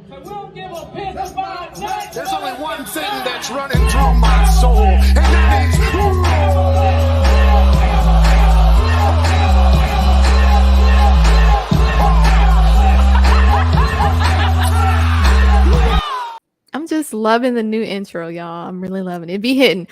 There's only one thing that's running through my soul, and that is I'm just loving the new intro, y'all. I'm really loving it. Be hitting.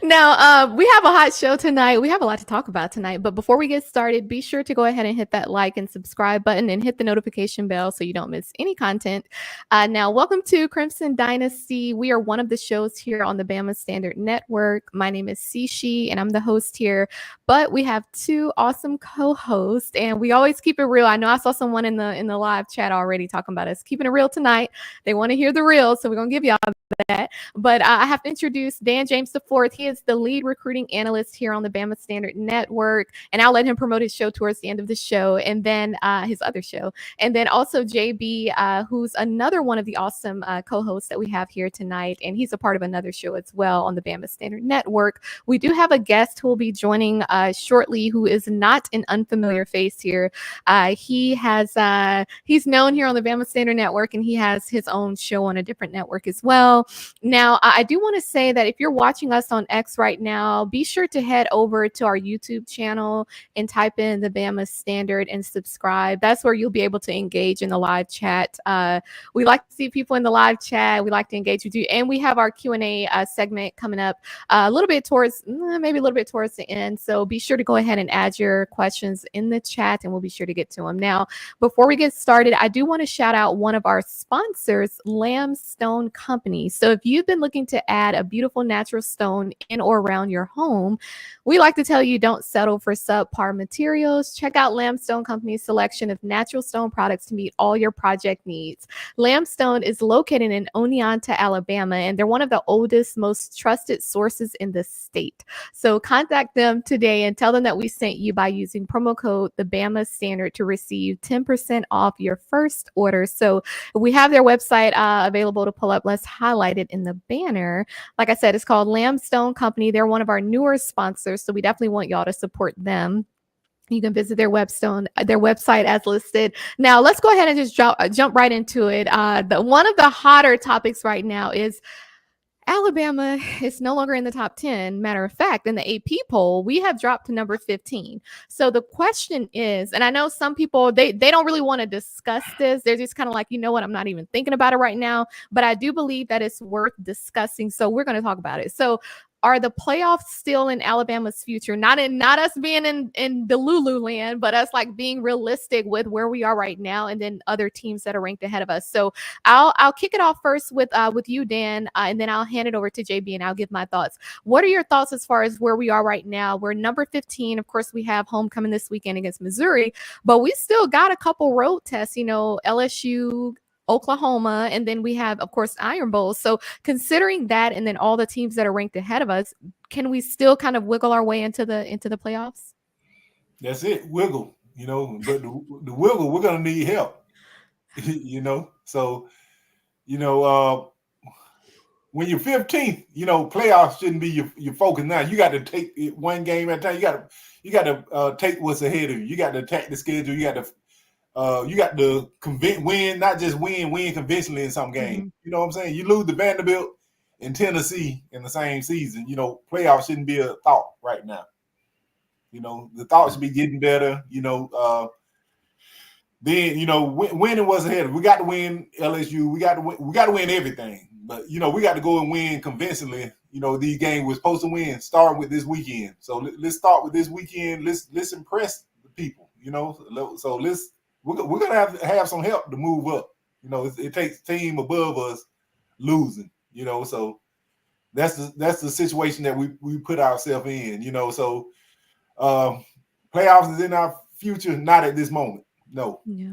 Now, we have a hot show tonight. We have a lot to talk about tonight. But before we get started, be sure to go ahead and hit that like and subscribe button and hit the notification bell so you don't miss any content. Now, welcome to Crimson Dynasty. We are one of the shows here on the Bama Standard Network. My name is Sishi, and I'm the host here. But we have two awesome co-hosts, and we always keep it real. I know I saw someone in the live chat already talking about us keeping it real tonight. They want to hear the real, so we're gonna give y'all that. But I have to introduce Dan James IV. He is the lead recruiting analyst here on the Bama Standard Network, and I'll let him promote his show towards the end of the show, and then his other show, and then also JB, who's another one of the awesome co-hosts that we have here tonight, and he's a part of another show as well on the Bama Standard Network. We do have a guest who will be joining shortly, who is not an unfamiliar face here. He's known here on the Bama Standard Network, and he has his own show on a different network as well. Now, I do want to say that if you're watching us on X right now, be sure to head over to our YouTube channel and type in the Bama Standard and subscribe. That's where you'll be able to engage in the live chat. We like to see people in the live chat. We like to engage with you. And we have our Q&A segment coming up maybe a little bit towards the end. So be sure to go ahead and add your questions in the chat, and we'll be sure to get to them. Now, before we get started, I do want to shout out one of our sponsors, Lamstone Company. So if you've been looking to add a beautiful natural stone in or around your home, we like to tell you don't settle for subpar materials. Check out Lamstone Company's selection of natural stone products to meet all your project needs. Lamstone is located in Oneonta, Alabama, and they're one of the oldest, most trusted sources in the state. So contact them today and tell them that we sent you by using promo code the Bama Standard to receive 10% off your first order. So we have their website available to pull up. Let's highlight it in the banner. Like I said, it's called Lamstone Company. They're one of our newer sponsors, so we definitely want y'all to support them. You can visit their website as listed. Now, let's go ahead and just jump right into it. One of the hotter topics right now is Alabama is no longer in the top 10. Matter of fact, in the AP poll, we have dropped to number 15. So the question is, and I know some people, they don't really want to discuss this. They're just kind of like, you know what, I'm not even thinking about it right now. But I do believe that it's worth discussing. So we're going to talk about it. So are the playoffs still in Alabama's future? Not us being in the Lulu land, but us like being realistic with where we are right now, and then other teams that are ranked ahead of us. So I'll kick it off first with you, Dan, and then I'll hand it over to JB and I'll give my thoughts. What are your thoughts as far as where we are right now? We're number 15. Of course, we have homecoming this weekend against Missouri, but we still got a couple road tests. LSU, Oklahoma, and then we have, of course, Iron Bowl. So considering that, and then all the teams that are ranked ahead of us, can we still kind of wiggle our way into the playoffs? That's it, wiggle. But the wiggle, we're gonna need help. So when you're 15th, playoffs shouldn't be your focus. Now you got to take it one game at a time. You got to take what's ahead of you. You got to attack the schedule. You got to win, not just win conventionally in some game. Mm-hmm. You know what I'm saying? You lose to Vanderbilt and Tennessee in the same season. Playoffs shouldn't be a thought right now. The thought should be getting better. Winning was ahead. We got to win LSU. We got to win everything. But we got to go and win convincingly. These games we're supposed to win. Start with this weekend. So let's start with this weekend. Let's impress the people. So we're gonna have some help to move up. It takes team above us losing. So that's the situation that we put ourselves in. So playoffs is in our future, not at this moment. No. Yeah.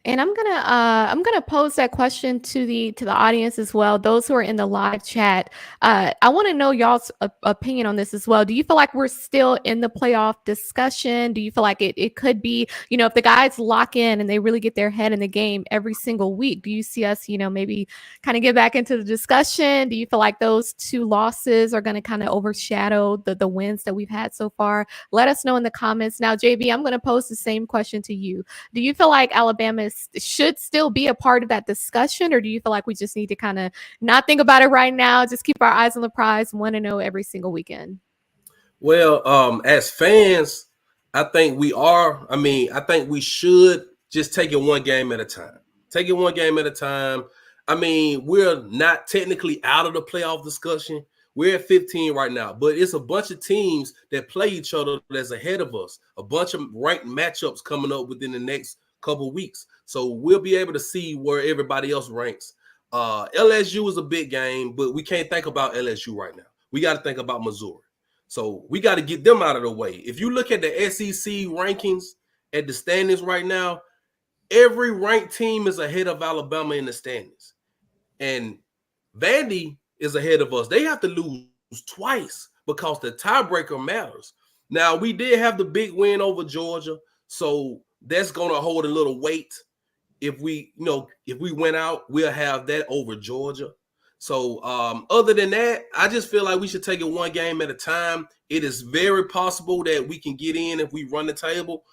And I'm gonna pose that question to the audience as well. Those who are in the live chat, I want to know y'all's opinion on this as well. Do you feel like we're still in the playoff discussion? Do you feel like it could be, if the guys lock in and they really get their head in the game every single week? Do you see us, maybe kind of get back into the discussion? Do you feel like those two losses are going to kind of overshadow the wins that we've had so far? Let us know in the comments. Now, JB, I'm going to pose the same question to you. Do you feel like Alabama is should still be a part of that discussion, or do you feel like we just need to kind of not think about it right now, just keep our eyes on the prize, want to know every single weekend? Well, as fans, I think we are. I mean, I think we should just take it one game at a time. Take it one game at a time. I mean, we're not technically out of the playoff discussion. We're at 15 right now, but it's a bunch of teams that play each other that's ahead of us. A bunch of ranked matchups coming up within the next couple of weeks. So we'll be able to see where everybody else ranks. LSU is a big game, but we can't think about LSU right now. We got to think about Missouri. So we got to get them out of the way. If you look at the SEC rankings at the standings right now, every ranked team is ahead of Alabama in the standings. And Vandy is ahead of us. They have to lose twice because the tiebreaker matters. Now, we did have the big win over Georgia, so that's going to hold a little weight. If we went out, we'll have that over Georgia. So other than that, I just feel like we should take it one game at a time. It is very possible that we can get in if we run the table.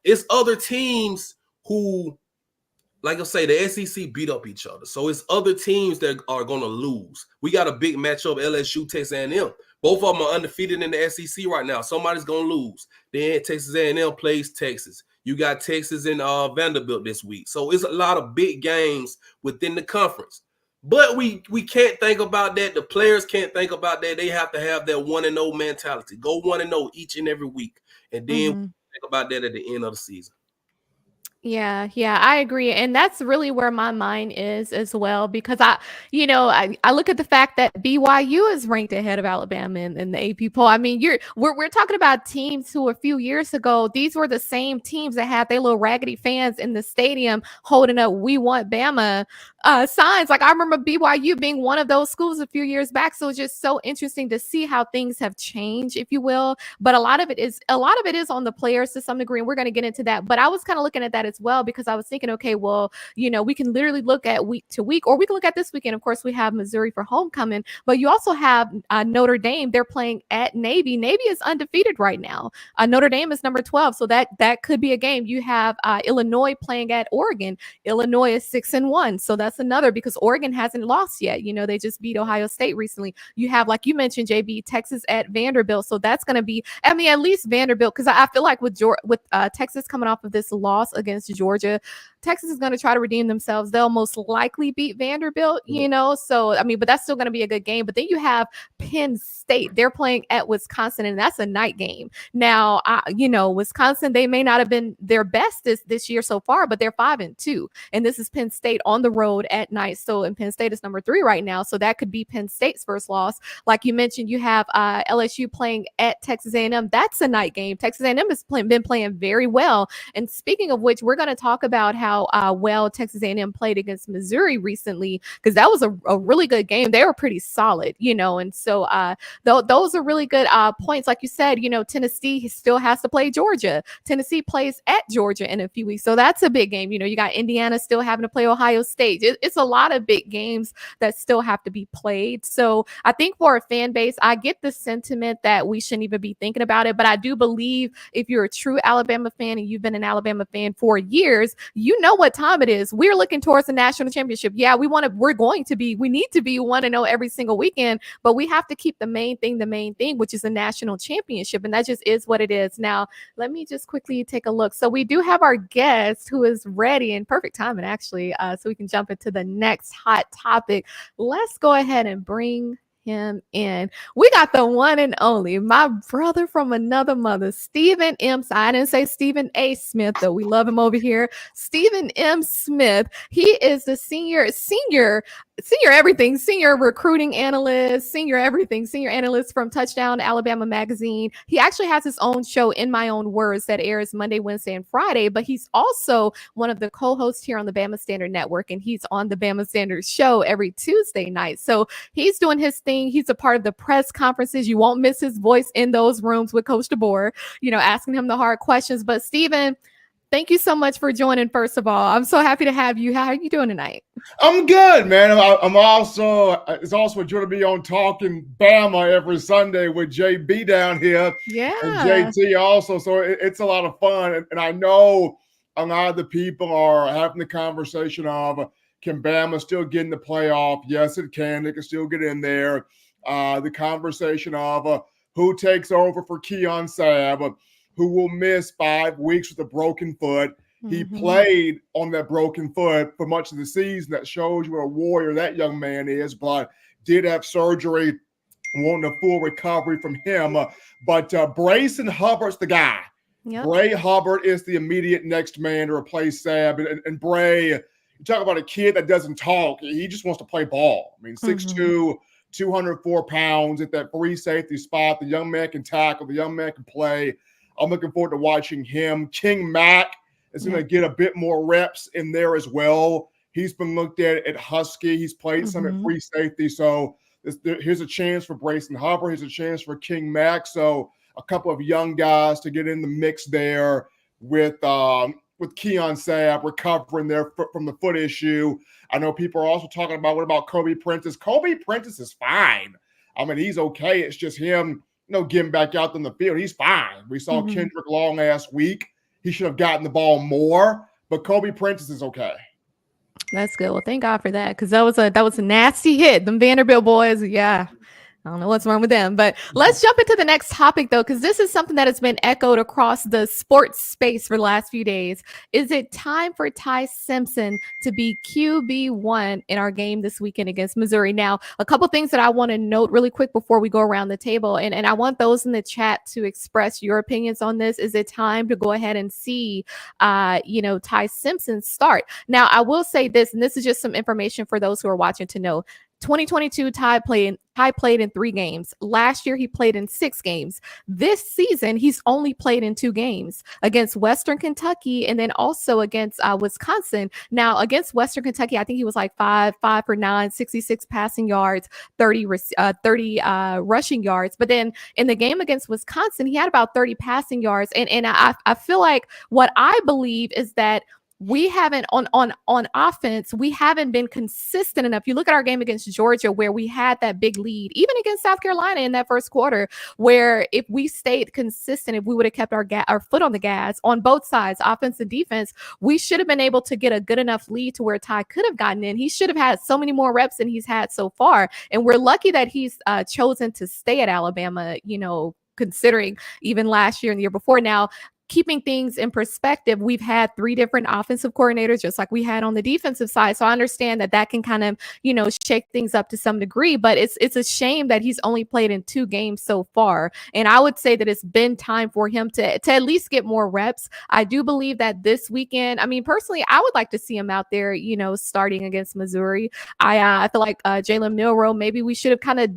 It's other teams who, like I say, the SEC beat up each other. So it's other teams that are going to lose. We got a big matchup, LSU, Texas A&M. Both of them are undefeated in the SEC right now. Somebody's going to lose. Then Texas A&M plays Texas. You got Texas and Vanderbilt this week. So it's a lot of big games within the conference. But we can't think about that. The players can't think about that. They have to have that 1-0 mentality. Go 1-0 each and every week. And then think about that at the end of the season. Yeah, I agree. And that's really where my mind is as well, because I look at the fact that BYU is ranked ahead of Alabama in the AP poll. I mean, we're talking about teams who a few years ago, these were the same teams that had their little raggedy fans in the stadium holding up "We want Bama" signs. Like, I remember BYU being one of those schools a few years back. So it's just so interesting to see how things have changed, if you will. But a lot of it is on the players to some degree, and we're going to get into that. But I was kind of looking at that as well, because I was thinking, okay, well, we can literally look at week to week, or we can look at this weekend. Of course, we have Missouri for homecoming, but you also have Notre Dame. They're playing at Navy. Navy is undefeated right now. Notre Dame is number 12, so that could be a game. You have Illinois playing at Oregon. Illinois is 6-1, so that's another, because Oregon hasn't lost yet. They just beat Ohio State recently. You have, like you mentioned, JB, Texas at Vanderbilt, so that's going to be, I mean, at least Vanderbilt, because I feel like with Texas coming off of this loss against Georgia, Texas is going to try to redeem themselves. They'll most likely beat Vanderbilt, so I mean, but that's still going to be a good game. But then you have Penn State. They're playing at Wisconsin, and that's a night game. Now, Wisconsin, they may not have been their best this year so far, but they're 5-2, and this is Penn State on the road at night. So, and Penn State is number 3 right now, so that could be Penn State's first loss. Like you mentioned, you have LSU playing at Texas A&M. That's a night game. Texas A&M has been playing very well. And speaking of which, we're going to talk about how well Texas A&M played against Missouri recently, because that was a really good game. They were pretty solid, and so those are really good points. Like you said, Tennessee still has to play Georgia. Tennessee plays at Georgia in a few weeks, so that's a big game. You got Indiana still having to play Ohio State. It's a lot of big games that still have to be played. So I think for a fan base, I get the sentiment that we shouldn't even be thinking about it, but I do believe if you're a true Alabama fan and you've been an Alabama fan for years, you know what time it is. We're looking towards the national championship. Yeah, we need to be 1-0 every single weekend, but we have to keep the main thing, which is the national championship. And that just is what it is. Now, let me just quickly take a look. So we do have our guest who is ready, in perfect timing, actually, so we can jump into the next hot topic. Let's go ahead and bring him in. We got the one and only, my brother from another mother, Stephen M. I didn't say Stephen A. Smith, though. We love him over here. Stephen M. Smith. He is the senior recruiting analyst, senior analyst from Touchdown Alabama Magazine. He actually has his own show, In My Own Words, that airs Monday, Wednesday, and Friday, but he's also one of the co-hosts here on the Bama Standard Network, and he's on the Bama Standard show every Tuesday night. So he's doing his thing. He's a part of the press conferences. You won't miss his voice in those rooms with Coach DeBoer, asking him the hard questions. But Stephen, thank you so much for joining, first of all. I'm so happy to have you. How are you doing tonight? I'm good, man. It's also a joy to be on Talking Bama every Sunday with JB down here. Yeah. And JT also. So it's a lot of fun. And I know a lot of the people are having the conversation of, can Bama still get in the playoff? Yes, it can. They can still get in there. The conversation of who takes over for Keon Sabb, who will miss 5 weeks with a broken foot. He played on that broken foot for much of the season. That shows you what a warrior that young man is, but did have surgery, wanting a full recovery from him. But Brayson Hubbard's the guy. Yep. Bray Hubbard is the immediate next man to replace Sabb. And Bray, you talk about a kid that doesn't talk. He just wants to play ball. I mean, 6'2", 204 pounds at that free safety spot. The young man can tackle. The young man can play. I'm looking forward to watching him. King Mack is going to get a bit more reps in there as well. He's been looked at Husky. He's played some at free safety. So here's a chance for Brayson Hubbard. Here's a chance for King Mack. So a couple of young guys to get in the mix there with Keon Sabb recovering there from the foot issue. I know people are also talking about, what about Kobe Prentice? Kobe Prentice is fine. I mean, he's okay. It's just him, getting back out on the field. He's fine. We saw Kendrick Long last week. He should have gotten the ball more, but Kobe Prentice is okay. That's good. Well, thank God for that, because that was a nasty hit. Them Vanderbilt boys, yeah. I don't know what's wrong with them, but let's jump into the next topic, though, because this is something that has been echoed across the sports space for the last few days. Is it time for Ty Simpson to be QB1 in our game this weekend against Missouri? Now, a couple things that I want to note really quick before we go around the table, and I want those in the chat to express your opinions on this. Is it time to go ahead and see, Ty Simpson start? Now, I will say this, and this is just some information for those who are watching to know. 2022, Ty played in 3 games. Last year, he played in 6 games. This season, he's only played in 2 games, against Western Kentucky and then also against Wisconsin. Now, against Western Kentucky, I think he was like 5 for 9, 66 passing yards, 30 rushing yards. But then in the game against Wisconsin, he had about 30 passing yards. And I feel like what I believe is that we haven't on offense, we haven't been consistent enough. You look at our game against Georgia, where we had that big lead, even against South Carolina in that first quarter, where if we stayed consistent, if we would have kept our foot on the gas on both sides, offense and defense, we should have been able to get a good enough lead to where Ty could have gotten in. He should have had so many more reps than he's had so far. And we're lucky that he's chosen to stay at Alabama, considering even last year and the year before. Now, keeping things in perspective, we've had 3 different offensive coordinators, just like we had on the defensive side. So I understand that can kind of, shake things up to some degree, but it's a shame that he's only played in 2 games so far. And I would say that it's been time for him to at least get more reps. I do believe that this weekend, personally, I would like to see him out there, starting against Missouri. I feel like Jalen Milroe, maybe we should have kind of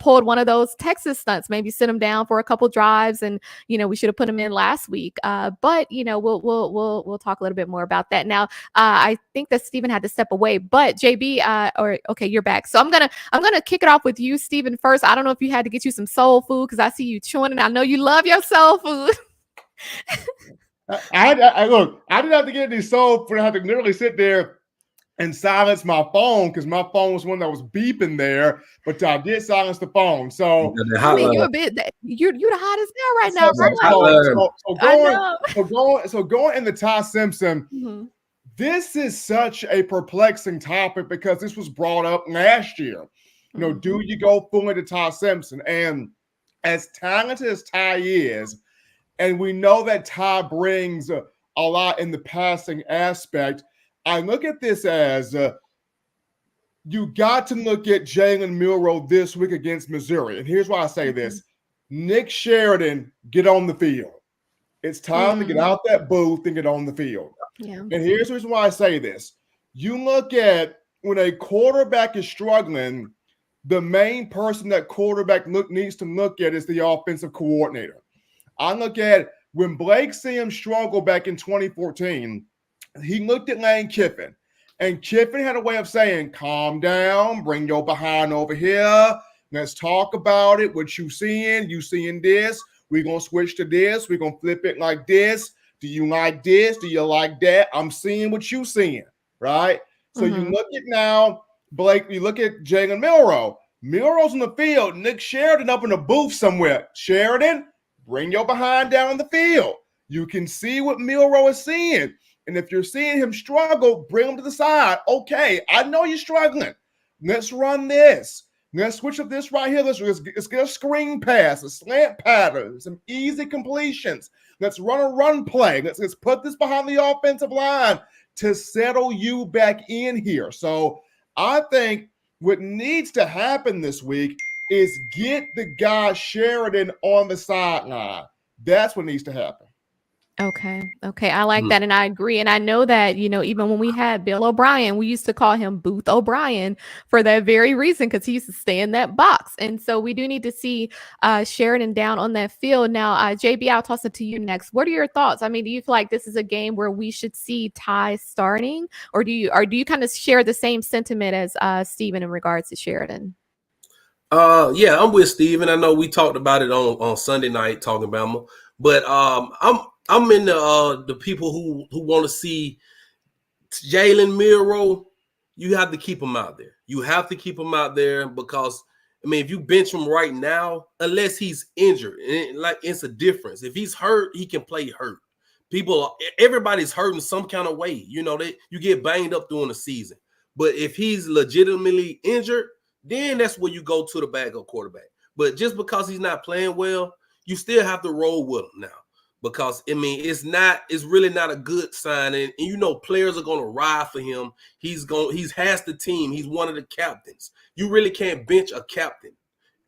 pulled one of those Texas stunts, maybe sit him down for a couple drives, and we should have put him in last week. But we'll talk a little bit more about that. Now, I think that Stephen had to step away, but JB, okay, you're back. So I'm gonna kick it off with you, Stephen, first. I don't know if you had to get you some soul food, because I see you chewing, and I know you love your soul food. I look, I didn't have to get any soul food. I had to literally sit there and silence my phone, because my phone was one that was beeping there, but I did silence the phone. So you're the hottest girl right now. So going into Ty Simpson, this is such a perplexing topic, because this was brought up last year. Do you go full into Ty Simpson? And as talented as Ty is, and we know that Ty brings a lot in the passing aspect, I look at this as you got to look at Jalen Milroe this week against Missouri. And here's why I say this. Nick Sheridan, get on the field. It's time to get out that booth and get on the field. Yeah. And here's the reason why I say this. You look at when a quarterback is struggling, the main person that quarterback needs to look at is the offensive coordinator. I look at when Blake Sims struggled back in 2014, he looked at Lane Kiffin, and Kiffin had a way of saying, calm down, bring your behind over here. Let's talk about it. What you seeing? You seeing this? We're going to switch to this. We're going to flip it like this. Do you like this? Do you like that? I'm seeing what you seeing, right? So you look at now, Blake, you look at Jalen Milroe. Milroe's in the field. Nick Sheridan up in the booth somewhere. Sheridan, bring your behind down the field. You can see what Milroe is seeing. And if you're seeing him struggle, bring him to the side. Okay, I know you're struggling. Let's run this. Let's switch up this right here. Let's get a screen pass, a slant pattern, some easy completions. Let's run a run play. Let's put this behind the offensive line to settle you back in here. So I think what needs to happen this week is get the guy Sheridan on the sideline. That's what needs to happen. Okay. I like that. And I agree. And I know that, even when we had Bill O'Brien, we used to call him Booth O'Brien for that very reason, because he used to stay in that box. And so we do need to see Sheridan down on that field. Now, JB, I'll toss it to you next. What are your thoughts? I mean, do you feel like this is a game where we should see Ty starting, or do you kind of share the same sentiment as Steven in regards to Sheridan? Yeah, I'm with Steven. I know we talked about it on Sunday night talking about him, but I'm in the people who want to see Jalen Milroe. You have to keep him out there. You have to keep him out there because, I mean, if you bench him right now, unless he's injured, it's a difference. If he's hurt, he can play hurt. Everybody's hurt in some kind of way. You get banged up during the season. But if he's legitimately injured, then that's where you go to the backup quarterback. But just because he's not playing well, you still have to roll with him now. Because it's really not a good sign, and players are going to ride for him. He has the team. He's one of the captains. You really can't bench a captain,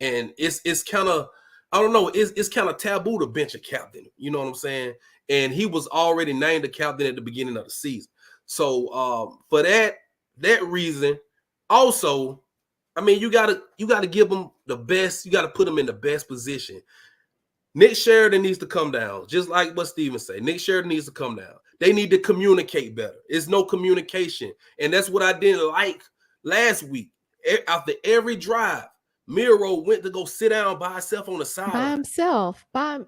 and it's kind of, I don't know, it's kind of taboo to bench a captain. You know what I'm saying? And he was already named a captain at the beginning of the season. So for that reason, also, I mean, you gotta give him the best. You got to put him in the best position. Nick Sheridan needs to come down, just like what Steven said. Nick Sheridan needs to come down. They need to communicate better. It's no communication. And that's what I didn't like last week. After every drive, Milroe went to go sit down by himself on the side. By himself. And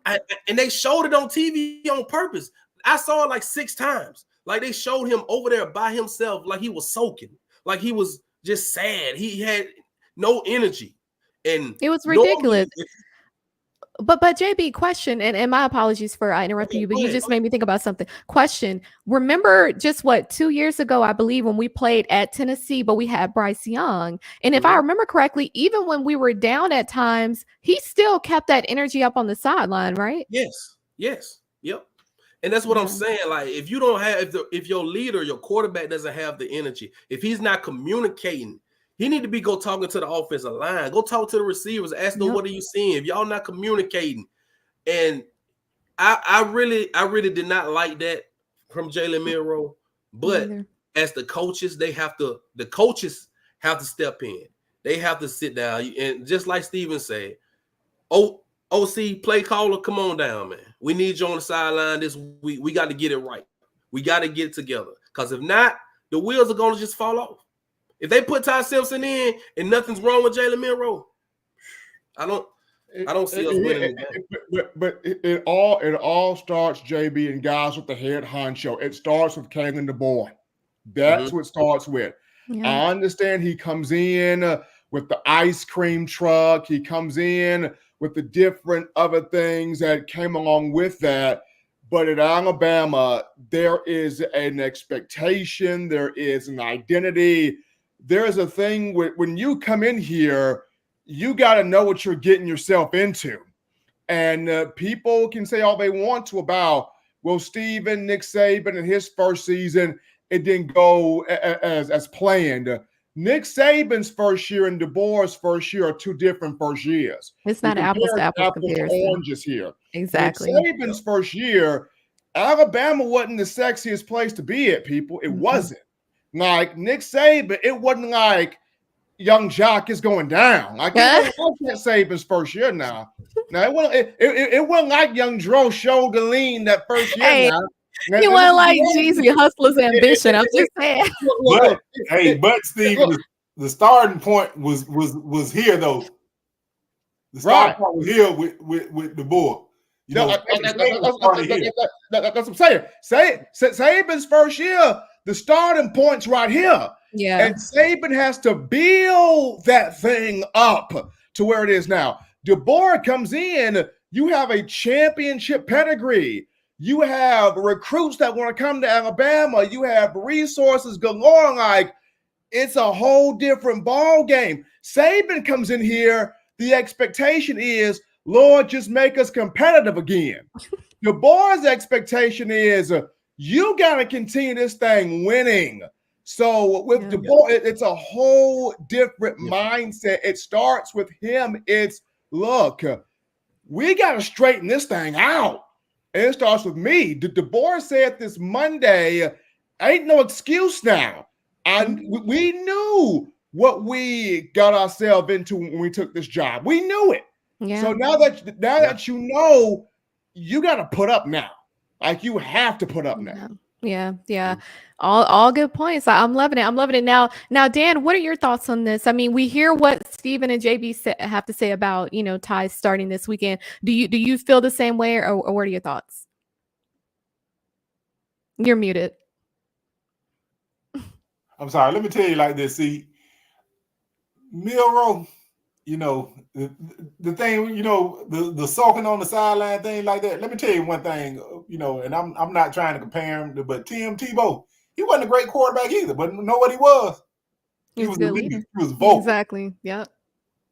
they showed it on TV on purpose. I saw it like 6 times. Like they showed him over there by himself, like he was soaking, like he was just sad. He had no energy. And it was ridiculous. But JB, question, and my apologies for interrupting you, but you just made me think about something. Question, remember just 2 years ago, I believe, when we played at Tennessee, but we had Bryce Young. And if I remember correctly, even when we were down at times, he still kept that energy up on the sideline, right? Yes. Yep. And that's what I'm saying. Like, if you don't have, if your leader, your quarterback doesn't have the energy, if he's not communicating, he need to be talking to the offensive line. Go talk to the receivers. Ask them, what are you seeing? If y'all not communicating. And I really did not like that from Jalen Milroe. But as the coaches, the coaches have to step in. They have to sit down. And just like Steven said, OC, play caller, come on down, man. We need you on the sideline this week. We got to get it right. We got to get it together. Because if not, the wheels are going to just fall off. If they put Ty Simpson in and nothing's wrong with Jalen Milroe, I don't see us winning. But it all starts, JB, and guys with the head honcho. It starts with Kalen DeBoer. That's what it starts with. Yeah. I understand he comes in with the ice cream truck. He comes in with the different other things that came along with that. But at Alabama, there is an expectation. There is an identity. There's a thing when you come in here, you got to know what you're getting yourself into. And people can say all they want to about, well, Steven, Nick Saban in his first season, it didn't go as planned. Nick Saban's first year and DeBoer's first year are 2 different first years. It's not apples to apples comparison. Oranges here. Exactly. Nick Saban's first year, Alabama wasn't the sexiest place to be at, people. It wasn't. Like Nick Saban, it wasn't like young Jock is going down. Like it wasn't Saban's first year now. Now it wasn't like young Dro showed the lean that first year. Hey, you wasn't like Jeezy Hustler's ambition. I'm just saying. But Steve, the starting point was here though. The starting point was here with DeBoer. That's what I'm saying. Saban's first year. The starting point's right here. Yeah. And Saban has to build that thing up to where it is now. DeBoer comes in, you have a championship pedigree. You have recruits that want to come to Alabama. You have resources galore. Like, it's a whole different ball game. Saban comes in here. The expectation is, Lord, just make us competitive again. DeBoer's expectation is, you got to continue this thing winning. So with DeBoer, it's a whole different mindset. It starts with him. It's, look, we got to straighten this thing out. And it starts with me. DeBoer said this Monday, ain't no excuse now. And we knew what we got ourselves into when we took this job. We knew it. Yeah. So now that you know, you got to put up now. Like, you have to put up now. Yeah. All good points. I'm loving it. Now, Dan, what are your thoughts on this? I mean, we hear what Steven and JB have to say about, ties starting this weekend. Do you feel the same way, or what are your thoughts? You're muted. I'm sorry. Let me tell you like this. See, Milroe, the thing, the sulking on the sideline thing like that. Let me tell you one thing, and I'm not trying to compare him, but Tim Tebow, he wasn't a great quarterback either, but know what he was? He was a leader. He was vocal. Exactly. Yep.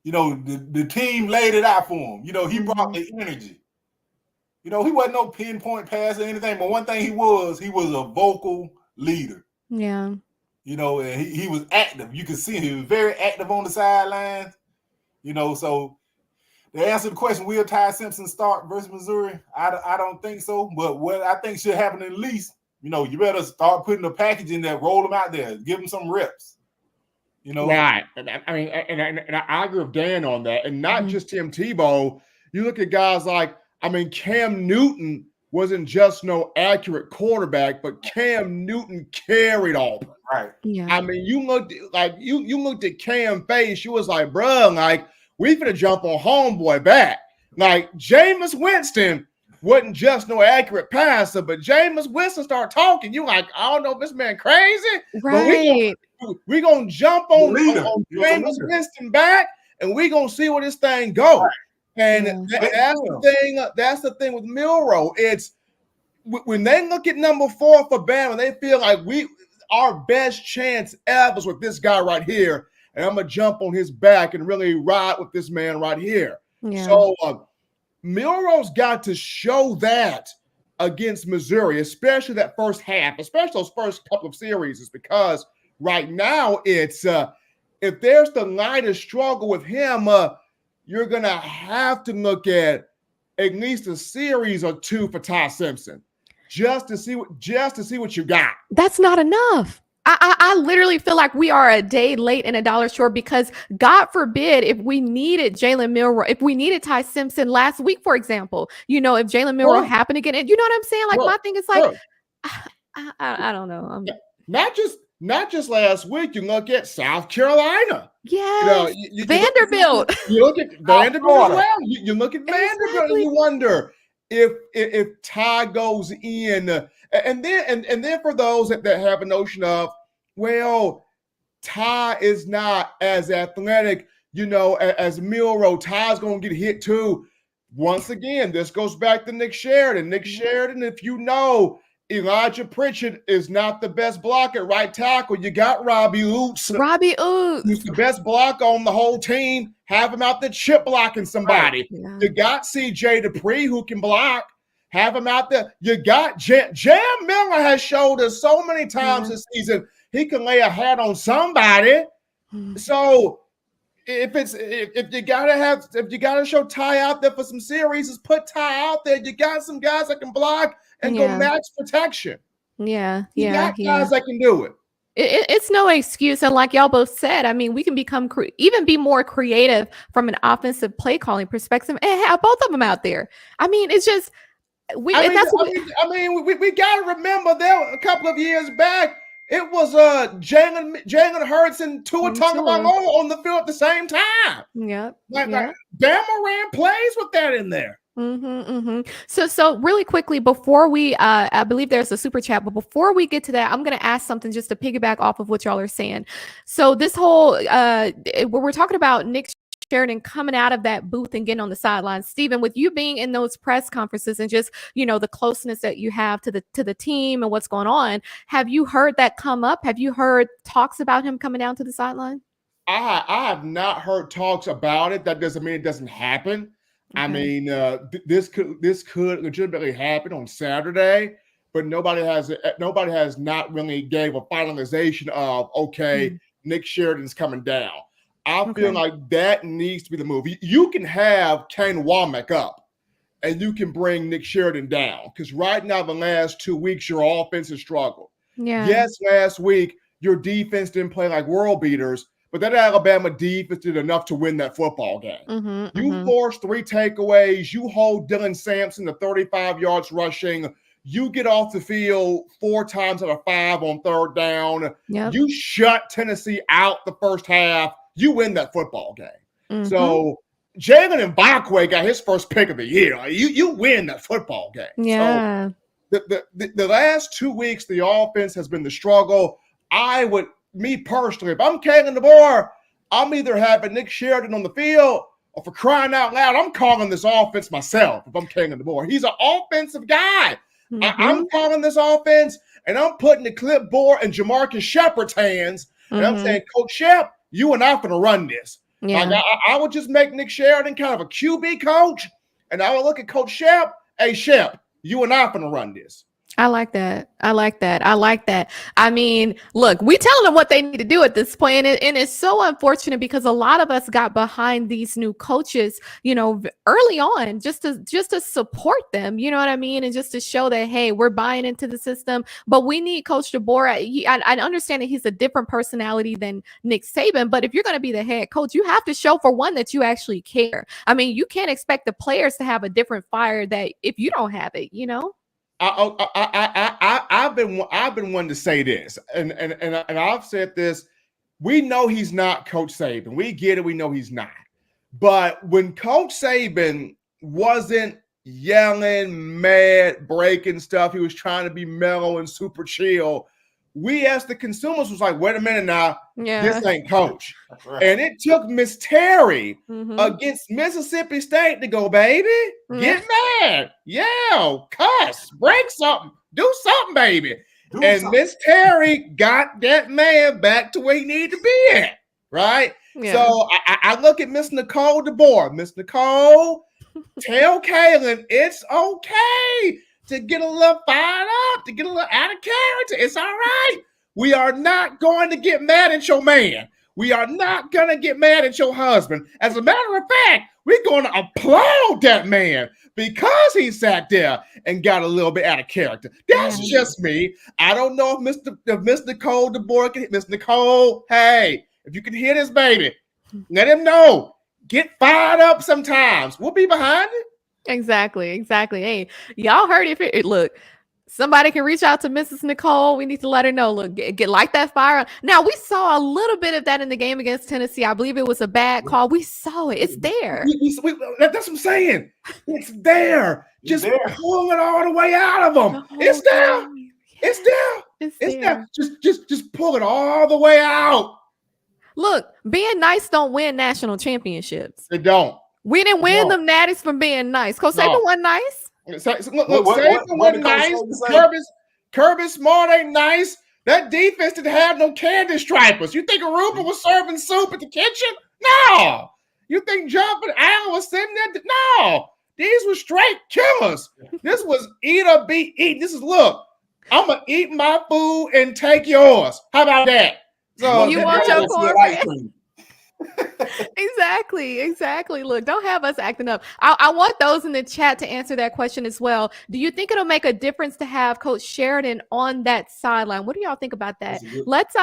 The team laid it out for him. He brought the energy. He wasn't no pinpoint pass or anything, but one thing he was a vocal leader. Yeah. And he was active. You could see him. He was very active on the sidelines. So to answer the question, will Ty Simpson start versus Missouri? I don't think so. But what I think should happen at least, you better start putting the package in there, roll them out there, give them some reps. Right. I mean, and I agree with Dan on that. And not just Tim Tebow. You look at guys like, Cam Newton wasn't just no accurate quarterback, but Cam Newton carried all. Right. Yeah. You looked like you looked at Cam face. You was like, bro, like, we finna jump on homeboy back. Like, Jameis Winston wasn't just no accurate passer, but Jameis Winston started talking. You like, I don't know if this man crazy, right? But we gonna jump on Jameis Winston back, and we gonna see where this thing goes. Right. And that's the thing with Milroe. It's when they look at number 4 for Bama, they feel like our best chance ever is with this guy right here, and I'm gonna jump on his back and really ride with this man right here. Yeah. So Milroe's got to show that against Missouri, especially that first half, especially those first couple of series, because right now it's if there's the lightest struggle with him, you're gonna have to look at least a series or 2 for Ty Simpson, just to see what you got. That's not enough. I literally feel like we are a day late and a dollar short, because God forbid if we needed Jalen Milroe, if we needed Ty Simpson last week, for example, if Jalen Milroe happened again, and you know what I'm saying? Like, my thing is like, I don't know. Not just last week. You look at South Carolina. Yeah, Vanderbilt. You look at Vanderbilt as well. You look at Vanderbilt and you wonder if Ty goes in, and then for those that have a notion of, well, Ty is not as athletic, as Milroe. Ty's gonna get hit too. Once again, this goes back to Nick Sheridan. If Elijah Pritchett is not the best blocker at right tackle, you got Robbie Oots. Who's the best blocker on the whole team. Have him out there chip blocking somebody. Right. Yeah. You got C.J. Dupree, who can block. Have him out there. You got Jam Miller has showed us so many times this season he can lay a hat on somebody. So if you gotta show Ty out there for some series, just put Ty out there. You got some guys that can block and go max protection. Yeah. You got guys that can do it. It's no excuse. And like y'all both said, we can become even be more creative from an offensive play calling perspective and have both of them out there. It's just we got to remember there a couple of years back, it was Jalen Hurts and Tua Tagovailoa on the field at the same time. Yep. Bama ran plays with that in there. So really quickly before we I believe there's a super chat, but before we get to that, I'm going to ask something just to piggyback off of what y'all are saying. So this whole we're talking about Nick Sheridan coming out of that booth and getting on the sidelines. Stephen, with you being in those press conferences and just, the closeness that you have to the team and what's going on, have you heard that come up? Have you heard talks about him coming down to the sideline? I have not heard talks about it. That doesn't mean it doesn't happen. Okay. I mean, this could legitimately happen on Saturday, but nobody has not really gave a finalization of Nick Sheridan's coming down. I feel like that needs to be the move. You can have Kane Womack up, and you can bring Nick Sheridan down, because right now, the last 2 weeks, your offense has struggled. Yeah. Yes, last week your defense didn't play like world beaters, but that Alabama defense did enough to win that football game. You force 3 takeaways. You hold Dylan Sampson to 35 yards rushing. You get off the field 4 times out of 5 on 3rd down. Yep. You shut Tennessee out the first half. You win that football game. So Jalen Mbakwe got his first pick of the year. You win that football game. Yeah. So the last 2 weeks, the offense has been the struggle. Me personally, if I'm Kalen DeBoer, I'm either having Nick Sheridan on the field, or for crying out loud, I'm calling this offense myself if I'm Kalen DeBoer. He's an offensive guy. I'm calling this offense, and I'm putting the clipboard in Jamarcus Shepard's hands, and I'm saying, Coach Shep, you and I are going to run this. Yeah. Like, I would just make Nick Sheridan kind of a QB coach, and I would look at Coach Shep, hey, Shep, you and I are going to run this. I like that. I mean, look, we telling them what they need to do at this point, and it's so unfortunate because a lot of us got behind these new coaches, early on, just to support them, you know what I mean, and just to show that, hey, we're buying into the system. But we need Coach DeBoer. I understand that he's a different personality than Nick Saban, but if you're going to be the head coach, you have to show, for one, that you actually care. I mean, you can't expect the players to have a different fire that if you don't have it, I've been one to say this, and I've said this. We know he's not Coach Saban. We get it. We know he's not. But when Coach Saban wasn't yelling, mad, breaking stuff, he was trying to be mellow and super chill. We, as the consumers, was like, wait a minute now, this ain't Coach. Right. And it took Miss Terry against Mississippi State to go, baby, get mad, yell, cuss, break something, do something, baby. Miss Terry got that man back to where he needed to be at, right? Yeah. So I look at Miss Nicole DeBoer. Miss Nicole, tell Kaylin it's okay to get a little fired up, to get a little out of character. It's all right. We are not going to get mad at your man. We are not going to get mad at your husband. As a matter of fact, we're going to applaud that man because he sat there and got a little bit out of character. That's just me. I don't know if Miss Nicole DeBoer can. Miss Nicole, hey, if you can hear this, baby, let him know. Get fired up sometimes. We'll be behind it. Exactly. Hey, y'all heard it. Look, somebody can reach out to Mrs. Nicole. We need to let her know. Look, get like that fire. Now, we saw a little bit of that in the game against Tennessee. I believe it was a bad call. We saw it. It's there. That's what I'm saying. It's there. Just pull it all the way out of them. It's there. It's there. Just pull it all the way out. Look, being nice don't win national championships. They don't. We didn't win them natties from being nice. Coach Saban wasn't nice. Look, Saban wasn't nice. Kirby Smart ain't nice. That defense didn't have no candy stripers. You think Aruba was serving soup at the kitchen? No. You think Jumping Al was sitting there? No. These were straight killers. This was eat or be eaten. This is, look, I'm going to eat my food and take yours. How about that? So you want your cornbread? Exactly. Look, don't have us acting up. I want those in the chat to answer that question as well. Do you think it'll make a difference to have Coach Sheridan on that sideline? What do y'all think about that? Let's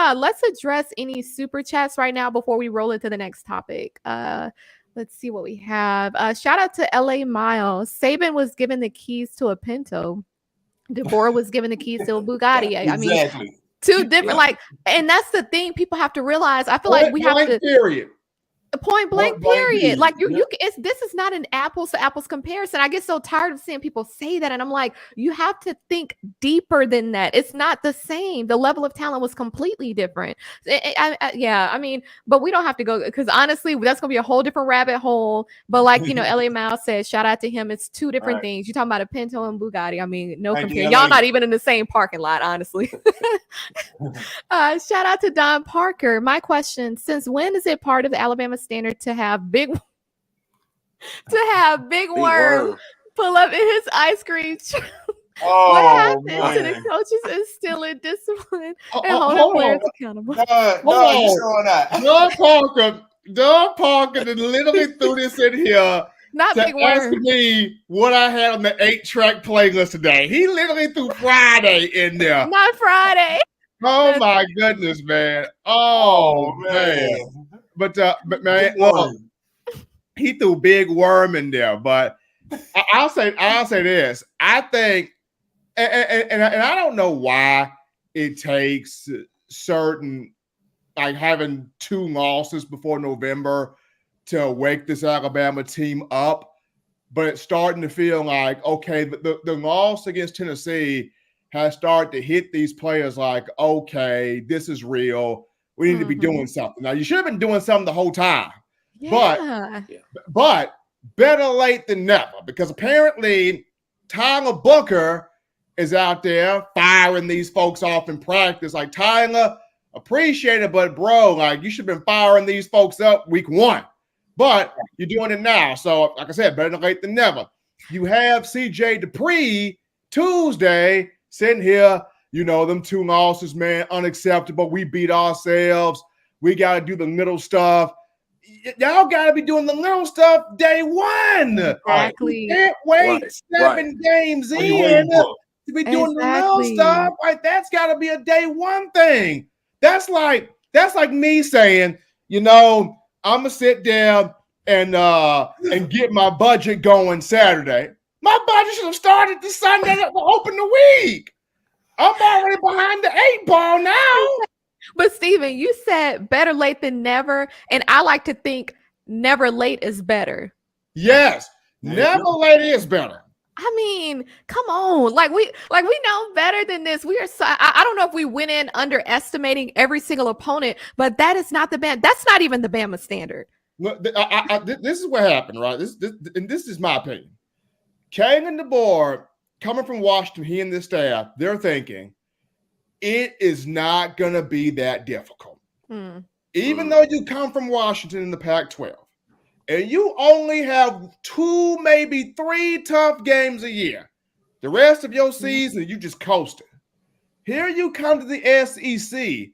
address any super chats right now before we roll into the next topic. Let's see what we have. Shout out to LA Miles. Saban was given the keys to a Pinto. DeBoer was given the keys to a Bugatti. I mean, two different, and that's the thing people have to realize. I feel like we have to. Period. Point blank, blank, period. period. Like Yeah. this is not an apples to apples comparison. I get so tired of seeing people say that, and I'm like, you have to think deeper than that. It's not the same. The level of talent was completely different. Yeah, I mean, but we don't have to go, because honestly, that's gonna be a whole different rabbit hole. But like LA Miles said, shout out to him. It's two different Right. things. You're talking about a Pinto and Bugatti. I mean, no Thank you, compare. LA. Y'all not even in the same parking lot, honestly. Shout out to Don Parker. My question: since when is it part of the Alabama standard to have Big Worm pull up in his ice cream truck? What Oh, happens to the man. coaches instill in discipline and Hold holding on. players accountable? No, Hold you on. showing that. Doug Parker literally threw this in here Not to Big ask Worm. me what I had on the 8-track playlist today. He literally threw Friday in there. Not Friday. Oh my goodness, man. Oh man. But man, well, he threw Big Worm in there. But I'll say this. I think, and I don't know why it takes certain, like having 2 losses before November to wake this Alabama team up, but it's starting to feel like, okay, the loss against Tennessee has started to hit these players like, okay, this is real. We need to be doing something. Now, you should have been doing something the whole time. Yeah. But better late than never, because apparently Tyler Booker is out there firing these folks off in practice. Like, Tyler, appreciate it, but bro, like, you should have been firing these folks up week 1. But you're doing it now. So, like I said, better late than never. You have CJ Dupree Tuesday sitting here, them 2 losses, man, unacceptable. We beat ourselves. We got to do the little stuff. Y'all got to be doing the little stuff day 1. Exactly. You can't wait 7 games in to be doing the little stuff. Like, that's got to be a day 1 thing. That's like me saying, I'm gonna sit down and get my budget going Saturday. My budget should have started the Sunday to open the week. I'm already behind the 8 ball now. But Steven, you said better late than never, and I like to think never late is better. Yes, never late is better. I mean, come on. Like we know better than this. We are so, I don't know if we went in underestimating every single opponent, but that is not the Bama. That's not even the Bama standard. Look, this is what happened, right? This is my opinion. Kane and DeBoer, coming from Washington, he and this staff, they're thinking it is not going to be that difficult. Even though you come from Washington in the Pac-12, and you only have 2, maybe 3 tough games a year. The rest of your season, you just coasting. Here you come to the SEC,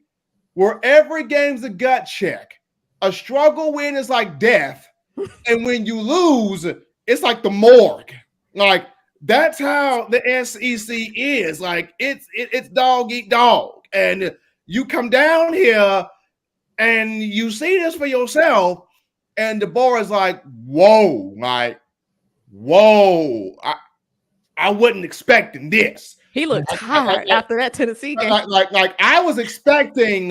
where every game's a gut check. A struggle win is like death. And when you lose, it's like the morgue. Like, that's how the SEC is. Like, it's dog eat dog. And you come down here and you see this for yourself. And DeBoer is like, whoa, I wasn't expecting this. He looked tired after that Tennessee game. Like I was expecting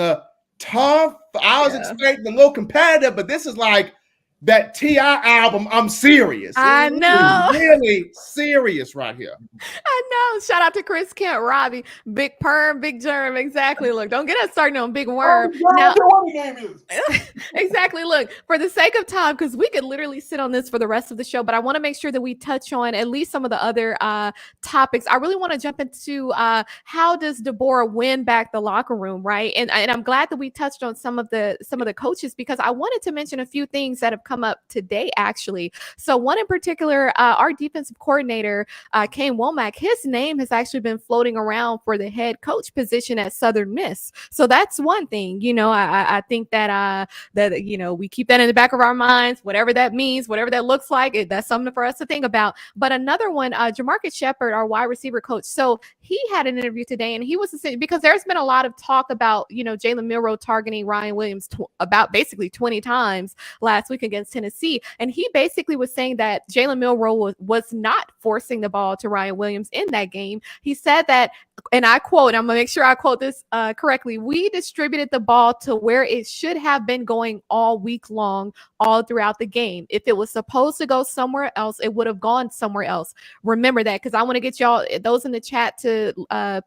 tough. I was expecting a little competitive, but this is like that T.I. album, I'm serious. I know. Really serious right here. I know. Shout out to Chris Kent, Robbie. Big Perm, Big Germ. Exactly. Look, don't get us started on Big Worm. Exactly. Look, for the sake of time, because we could literally sit on this for the rest of the show, but I want to make sure that we touch on at least some of the other topics. I really want to jump into how does DeBoer win back the locker room, right? And I'm glad that we touched on some of the coaches, because I wanted to mention a few things that have come up today, actually. So one in particular, our defensive coordinator, Kane Womack, his name has actually been floating around for the head coach position at Southern Miss. So that's one thing, I think that we keep that in the back of our minds, whatever that means, whatever that looks like, that's something for us to think about. But another one, Jamarcus Shepard, our wide receiver coach. So he had an interview today, and he was because there's been a lot of talk about, Jalen Milroe targeting Ryan Williams about basically 20 times last week against against Tennessee. And he basically was saying that Jalen Milroe was not forcing the ball to Ryan Williams in that game. He said that, and I quote, I'm going to make sure I quote this correctly, we distributed the ball to where it should have been going all week long, all throughout the game. If it was supposed to go somewhere else, it would have gone somewhere else. Remember that, because I want to get y'all, those in the chat, to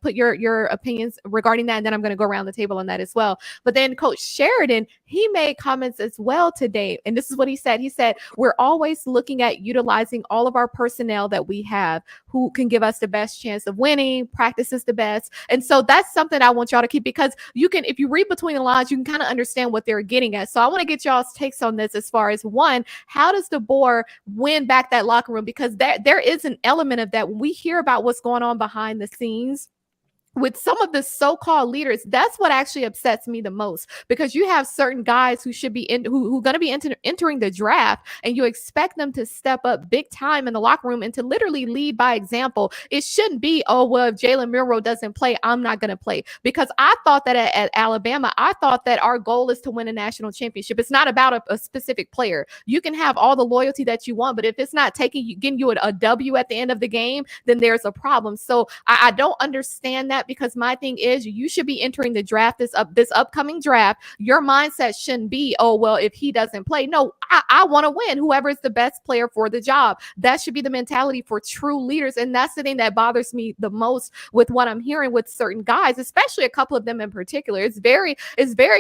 put your opinions regarding that, and then I'm going to go around the table on that as well. But then Coach Sheridan, he made comments as well today, and this is what he said. He said, we're always looking at utilizing all of our personnel that we have who can give us the best chance of winning, practices the best. And so that's something I want y'all to keep, because you can, if you read between the lines, you can kind of understand what they're getting at. So I want to get y'all's takes on this as far as, one, how does DeBoer win back that locker room? Because there is an element of that when we hear about what's going on behind the scenes with some of the so-called leaders. That's what actually upsets me the most, because you have certain guys who should be who going to be entering the draft, and you expect them to step up big time in the locker room and to literally lead by example. It shouldn't be, oh, well, if Jalen Milroe doesn't play, I'm not going to play. Because I thought that at Alabama, I thought that our goal is to win a national championship. It's not about a specific player. You can have all the loyalty that you want, but if it's not getting you a W at the end of the game, then there's a problem. So I don't understand that, because my thing is, you should be entering the draft, this upcoming draft. Your mindset shouldn't be, oh, well, if he doesn't play. No, I want to win. Whoever is the best player for the job. That should be the mentality for true leaders. And that's the thing that bothers me the most with what I'm hearing with certain guys, especially a couple of them in particular. It's very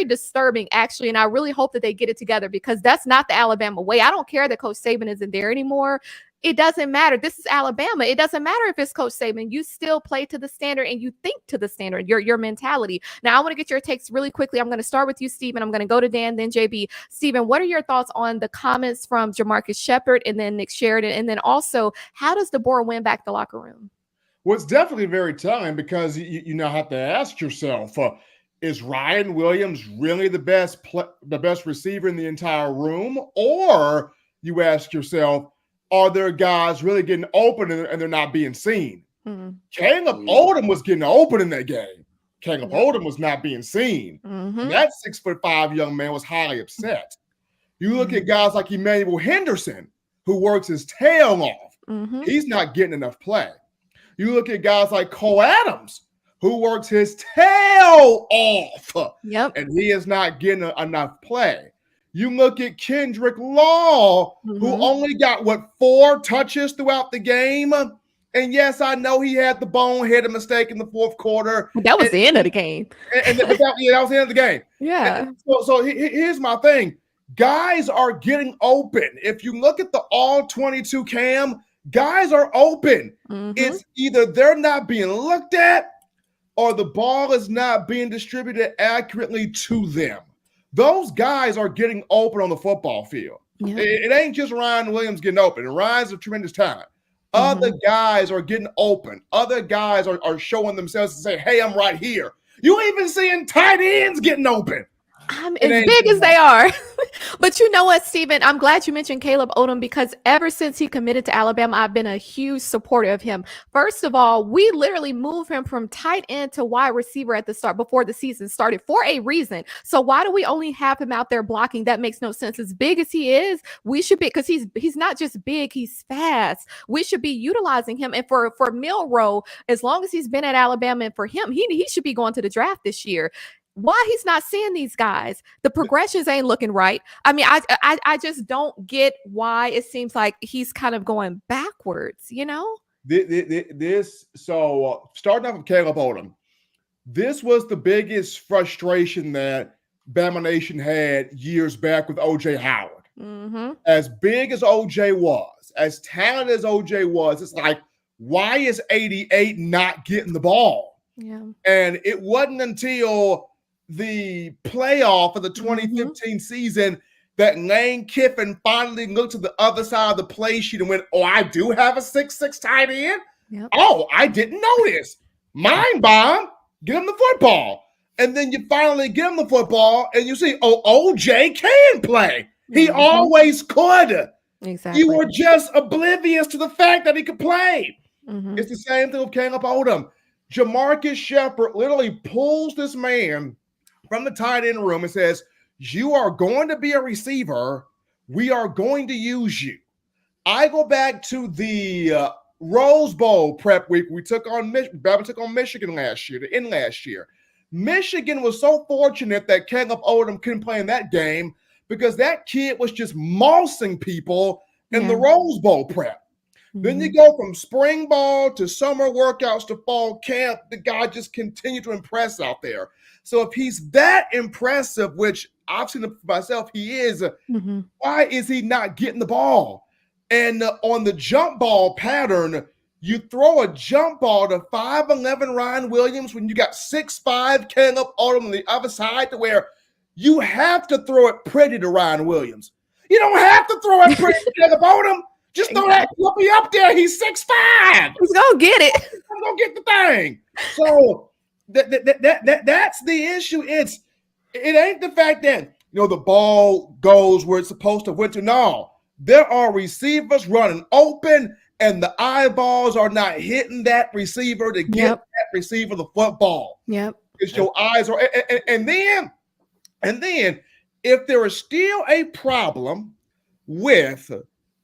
disturbing, actually. And I really hope that they get it together, because that's not the Alabama way. I don't care that Coach Saban isn't there anymore. It doesn't matter. This is Alabama. It doesn't matter if it's Coach Saban. You still play to the standard, and you think to the standard, your mentality. Now, I want to get your takes really quickly. I'm going to start with you, Stephen. I'm going to go to Dan, then JB. Stephen, what are your thoughts on the comments from Jamarcus Shepard and then Nick Sheridan? And then also, how does DeBoer win back the locker room? Well, it's definitely very telling, because you now have to ask yourself, is Ryan Williams really the best receiver in the entire room? Or you ask yourself, are there guys really getting open and they're not being seen? Mm-hmm. Caleb Odom was getting open in that game. Caleb Odom was not being seen. Mm-hmm. That 6'5" young man was highly upset. You look at guys like Emmanuel Henderson, who works his tail off. Mm-hmm. He's not getting enough play. You look at guys like Cole Adams, who works his tail off. Yep. And he is not getting enough play. You look at Kendrick Law, who only got, 4 touches throughout the game. And yes, I know he had the boneheaded mistake in the fourth quarter. That was the end of the game. That was the end of the game. Yeah. So here's my thing. Guys are getting open. If you look at the all-22 cam, guys are open. Mm-hmm. It's either they're not being looked at, or the ball is not being distributed accurately to them. Those guys are getting open on the football field. Yeah. It ain't just Ryan Williams getting open. And Ryan's a tremendous talent. Other guys are getting open. Other guys are showing themselves to say, hey, I'm right here. You even seeing tight ends getting open. As big as they are. But you know what, Stephen? I'm glad you mentioned Caleb Odom, because ever since he committed to Alabama, I've been a huge supporter of him. First of all, we literally moved him from tight end to wide receiver at the start, before the season started, for a reason. So why do we only have him out there blocking? That makes no sense. As big as he is, we should be, because he's not just big, he's fast. We should be utilizing him. And for Milroe, as long as he's been at Alabama, and for him, he should be going to the draft this year. Why he's not seeing these guys? The progressions ain't looking right. I mean, I just don't get why it seems like he's kind of going backwards, you know? Starting off with Caleb Odom, this was the biggest frustration that Bama Nation had years back with O.J. Howard. Mm-hmm. As big as O.J. was, as talented as O.J. was, it's like, why is 88 not getting the ball? Yeah. And it wasn't until the playoff of the 2015 season that Lane Kiffin finally looked to the other side of the play sheet and went, oh, I do have a 6'6" tight end? Yep. Oh, I didn't notice. Mind bomb, get him the football. And then you finally get him the football and you see, oh, OJ can play. He always could. Exactly. You were just oblivious to the fact that he could play. Mm-hmm. It's the same thing with Caleb Odom. Jamarcus Shepard literally pulls this man from the tight end room and says, you are going to be a receiver we are going to use you. I go back to the Rose Bowl prep week. Bama took on Michigan last year. Michigan was so fortunate that Caleb Odom couldn't play in that game because that kid was just mossing people in the Rose Bowl prep. Then you go from spring ball to summer workouts to fall camp. The guy just continued to impress out there. So if he's that impressive, which I've seen it for myself, he is, why is he not getting the ball? And on the jump ball pattern, you throw a jump ball to 5'11" Ryan Williams when you got 6'5" Caleb Odom on the other side, to where you have to throw it pretty to Ryan Williams. You don't have to throw it pretty to Caleb Odom. Just throw that puppy up there. He's 6'5". He's gonna get it. He's gonna get the thing. So that's the issue. It ain't the fact that the ball goes where it's supposed to went to. No, there are receivers running open, and the eyeballs are not hitting that receiver to get that receiver the football. Yep. It's your eyes are, and then if there is still a problem with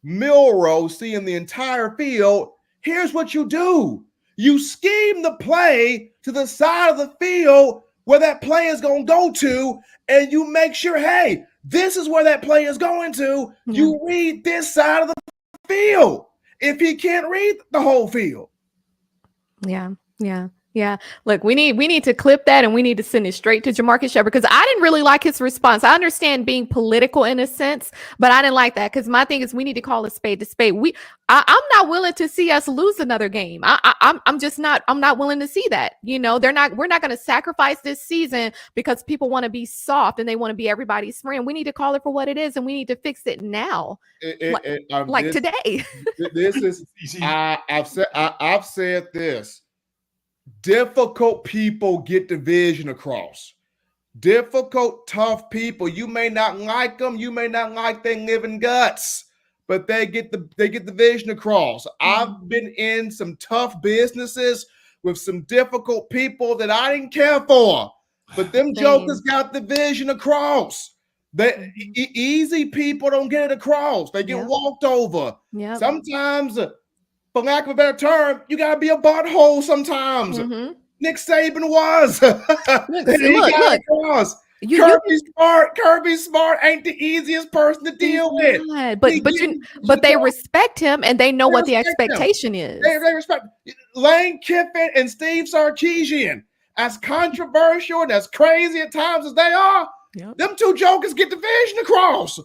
Milroe seeing the entire field, here's what you do. You scheme the play to the side of the field where that play is going to go to, and you make sure, hey, this is where that play is going to. You read this side of the field if he can't read the whole field. Yeah. Look, we need to clip that, and we need to send it straight to Jamarcus Shepard, because I didn't really like his response. I understand being political in a sense, but I didn't like that, because my thing is we need to call a spade to spade. I'm not willing to see us lose another game. I'm not willing to see that. We're not going to sacrifice this season because people want to be soft and they want to be everybody's friend. We need to call it for what it is, and we need to fix it now, today. This is I've said this. Difficult people get the vision across. Difficult, tough people. You may not like them. You may not like their living guts, but they get the vision across. I've been in some tough businesses with some difficult people that I didn't care for, but them jokers got the vision across. Easy people don't get it across. They get walked over. Sometimes, for lack of a better term, you gotta be a butthole sometimes. Nick Saban was. Look. Kirby Smart ain't the easiest person to deal with. But they respect him, and they know what the expectation is. They respect Lane Kiffin and Steve Sarkisian. As controversial and as crazy at times as they are, them two jokers get the vision across.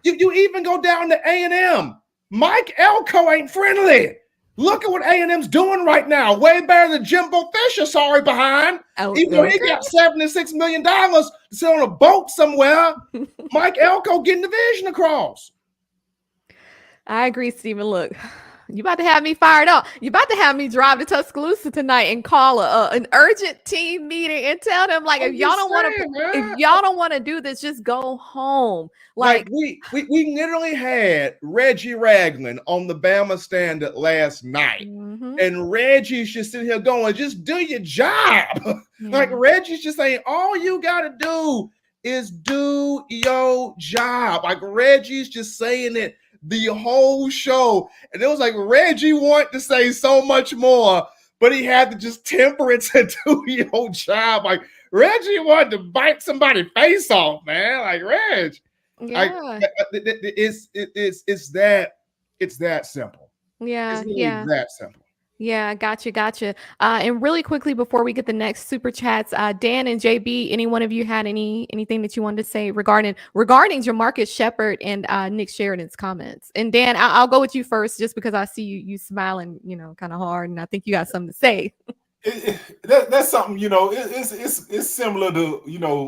You even go down to A&M. Mike Elko ain't friendly. Look at what A&M's doing right now. Way better than Jimbo Fisher, sorry behind. Even though he got $76 million to sit on a boat somewhere, Mike Elko getting the vision across. I agree, Stephen. Look, you about to have me fired up. You about to have me drive to Tuscaloosa tonight and call an urgent team meeting and tell them, like, if y'all don't want to do this, just go home. Like we literally had Reggie Ragland on the Bama stand last night, and Reggie's just sitting here going, "Just do your job." Like Reggie's just saying, all you gotta do is do your job. Like Reggie's just saying it the whole show. And it was like Reggie wanted to say so much more, but he had to just temper it to do your job. Like Reggie wanted to bite somebody's face off, man. Like Reg. It's that simple. It's that simple. Yeah, gotcha. And really quickly before we get the next super chats, Dan and JB, any one of you had anything that you wanted to say regarding Jamarcus Shepard and Nick Sheridan's comments? And Dan, I'll go with you first, just because I see you smiling, kind of hard, and I think you got something to say. That's something, it's similar to,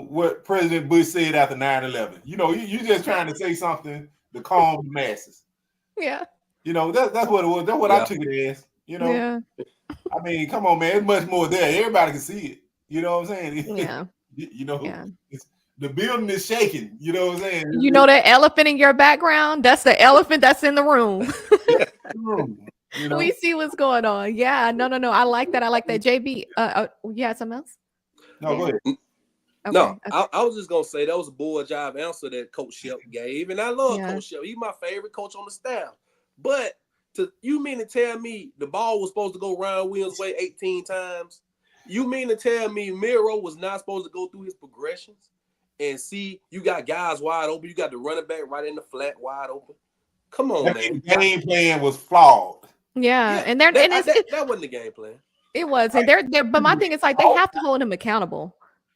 what President Bush said after 9/11. You're just trying to say something to calm the masses. Yeah. That's what it was. That's what I took it as. I mean, come on, man. It's much more there. Everybody can see it. You know what I'm saying? Yeah. It's, the building is shaking. You know what I'm saying? That elephant in your background? That's the elephant that's in the room. We see what's going on. Yeah. No. I like that. JB, you had something else? No, go ahead. Okay. No, Okay. I was just gonna say that was a bull jive answer that Coach Shep gave, and I love Yeah. Coach Shep. He's my favorite coach on the staff. But you mean to tell me the ball was supposed to go Ryan Williams' way 18 times? You mean to tell me Miro was not supposed to go through his progressions and see you got guys wide open? You got the running back right in the flat wide open. Come on, That man. game plan was flawed. Yeah. Yeah, And they're that wasn't the game plan. it was, and they're but my thing is like they have to hold him accountable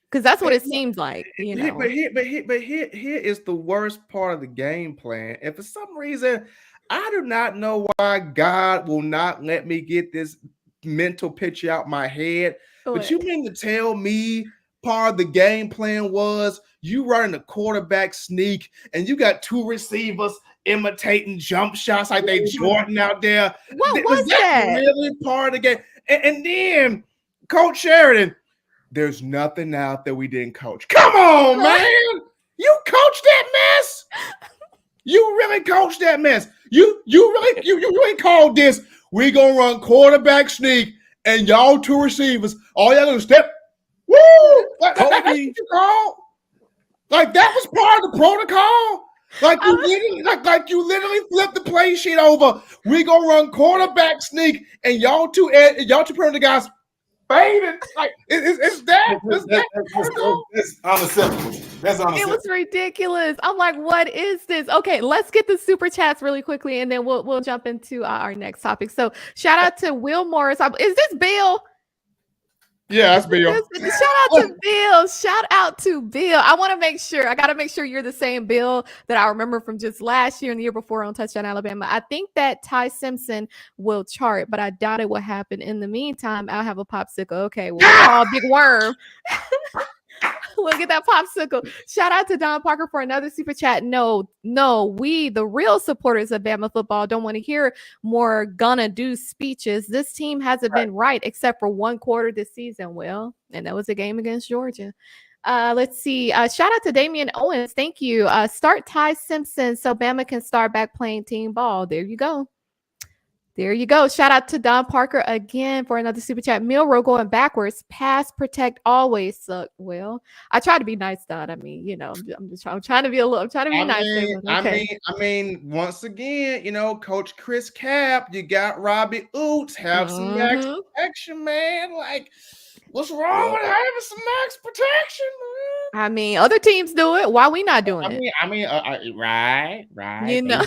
because that's what it seems like, you know. But here is the worst part of the game plan. And for some reason, I do not know why God will not let me get this mental picture out my head. But you mean to tell me part of the game plan was you running a quarterback sneak and you got two receivers imitating jump shots like they Jordan out there? What was that? Really part of the game? And then Coach Sheridan, there's nothing out that we didn't coach. Come on, man. You coached that mess. You really coached that mess. You really called this. We gonna run quarterback sneak and y'all two receivers. All y'all gonna step. Woo! That's what you called. Like that was part of the protocol. Like you literally flipped the play sheet over. We gonna run quarterback sneak and y'all two perimeter guys fading. Like is that That's unacceptable. That's unacceptable. It was ridiculous. I'm like, what is this? Okay, let's get the super chats really quickly, and then we'll jump into our next topic. So, shout out to Will Morris. Is this Bill? Yeah, that's Bill. Shout out to Bill. Shout out to Bill. I want to make sure. I got to make sure you're the same Bill that I remember from just last year and the year before on Touchdown Alabama. I think that Ty Simpson will chart, but I doubt it will happen. In the meantime, I'll have a popsicle. Okay, we'll call Big Worm. We'll get that popsicle. Shout out to Don Parker for another super chat. No, we, the real supporters of Bama football, don't want to hear more gonna do speeches. This team hasn't been right except for one quarter this season, Will, and that was a game against Georgia. Let's see. Shout out to Damian Owens. Thank you. Start Ty Simpson so Bama can start back playing team ball. There you go. There you go. Shout out to Don Parker again for another super chat. Milrow going backwards. Pass protect always suck. Well, I try to be nice, Don. I mean, you know, I'm trying to be nice. I mean, once again, Coach Chris Cap, you got Robbie Oots, have some max protection, man. Like, what's wrong with having some max protection, man? I mean, other teams do it. Why we not doing it? Right. You know.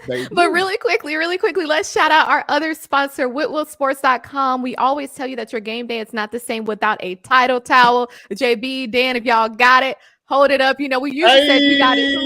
They do. But really quickly, let's shout out our other sponsor, WhitwillSports.com. We always tell you that your game day is not the same without a title towel. JB, Dan, if y'all got it, hold it up. You know, we usually say you got it. You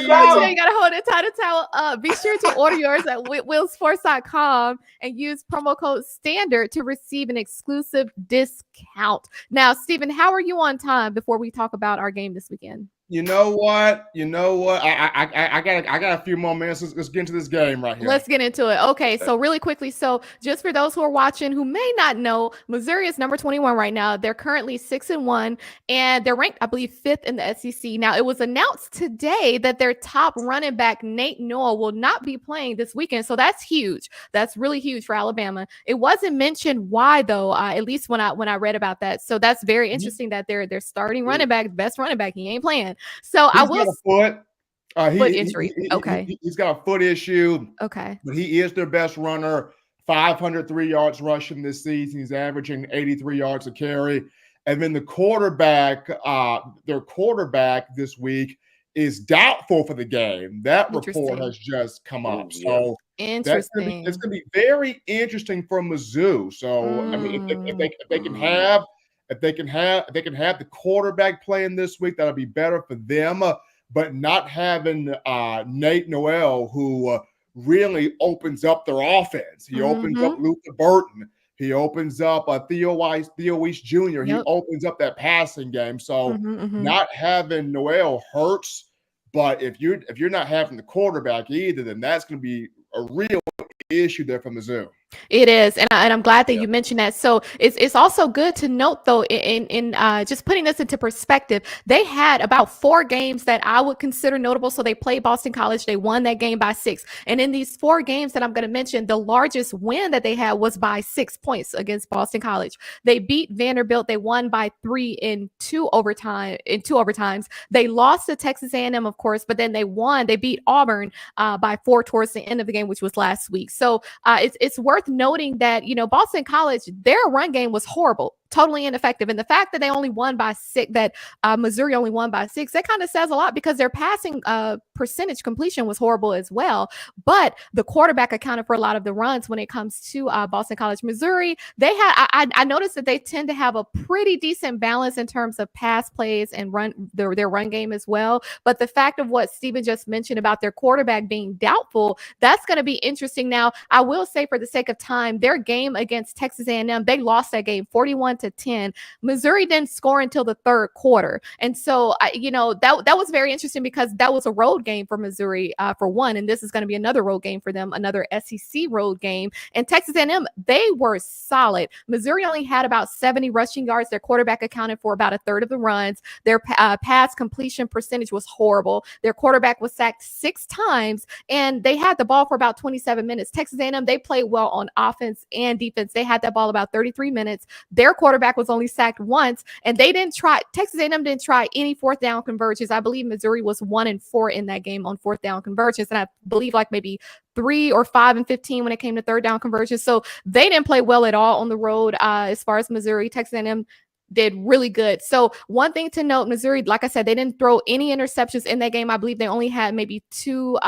got to hold a title towel up. Be sure to order yours at WhitwillSports.com and use promo code STANDARD to receive an exclusive discount. Now, Stephen, how are you on time before we talk about our game this weekend? You know what? I got a few more minutes. Let's get into this game right here. Let's get into it. Okay, so really quickly. So just for those who are watching who may not know, Missouri is number 21 right now. They're currently 6-1, and they're ranked, I believe, 5th in the SEC. Now, it was announced today that their top running back, Nate Noel, will not be playing this weekend. So that's huge. That's really huge for Alabama. It wasn't mentioned why, though, at least when I read about that. So that's very interesting that they're starting running back, best running back. He ain't playing. So He's I will. Got a foot. Foot injury. Okay. He's got a foot issue. Okay. But he is their best runner. 503 yards rushing this season. He's averaging 83 yards a carry. And then the quarterback, their quarterback this week is doubtful for the game. That report has just come up. So interesting. It's going to be very interesting for Mizzou. So I mean, if they can have. If they can have the quarterback playing this week, that'll be better for them. But not having Nate Noel, who really opens up their offense. He opens up Luther Burton. He opens up Theo Weiss Jr. He opens up that passing game. So not having Noel hurts. But if you're not having the quarterback either, then that's going to be a real issue there for Mizzou. It is, and I'm glad that you mentioned that. So it's also good to note, though, in just putting this into perspective, they had about 4 games that I would consider notable. So they played Boston College, they won that game by 6, and in these 4 games that I'm going to mention, the largest win that they had was by 6 points against Boston College. They beat Vanderbilt, they won by 3 in 2 overtimes. They lost to Texas A&M, of course, but then they beat Auburn by 4 towards the end of the game, which was last week. So it's worth noting that, Boston College, their run game was horrible, totally ineffective. And the fact that they only won by 6, that Missouri only won by 6, that kind of says a lot, because their passing percentage completion was horrible as well. But the quarterback accounted for a lot of the runs when it comes to Boston College. Missouri, they had, I noticed that they tend to have a pretty decent balance in terms of pass plays and their run game as well. But the fact of what Stephen just mentioned about their quarterback being doubtful, that's going to be interesting. Now, I will say, for the sake of time, their game against Texas A&M, they lost that game 41-10. Missouri didn't score until the 3rd quarter. And so, that was very interesting, because that was a road game for Missouri, for one, and this is going to be another road game for them, another SEC road game. And Texas A&M, they were solid. Missouri only had about 70 rushing yards. Their quarterback accounted for about 1/3 of the runs. Their pass completion percentage was horrible. Their quarterback was sacked 6 times, and they had the ball for about 27 minutes. Texas A&M, they played well on offense and defense. They had that ball about 33 minutes. Their quarterback was only sacked once, and Texas A&M didn't try any 4th down conversions. I believe Missouri was 1-4 in that game on 4th down conversions, and I believe like maybe 3 or 5-15 when it came to 3rd down conversions. So they didn't play well at all on the road. As far as Missouri, Texas A&M did really good. So one thing to note, Missouri, like I said, they didn't throw any interceptions in that game. I believe they only had maybe 2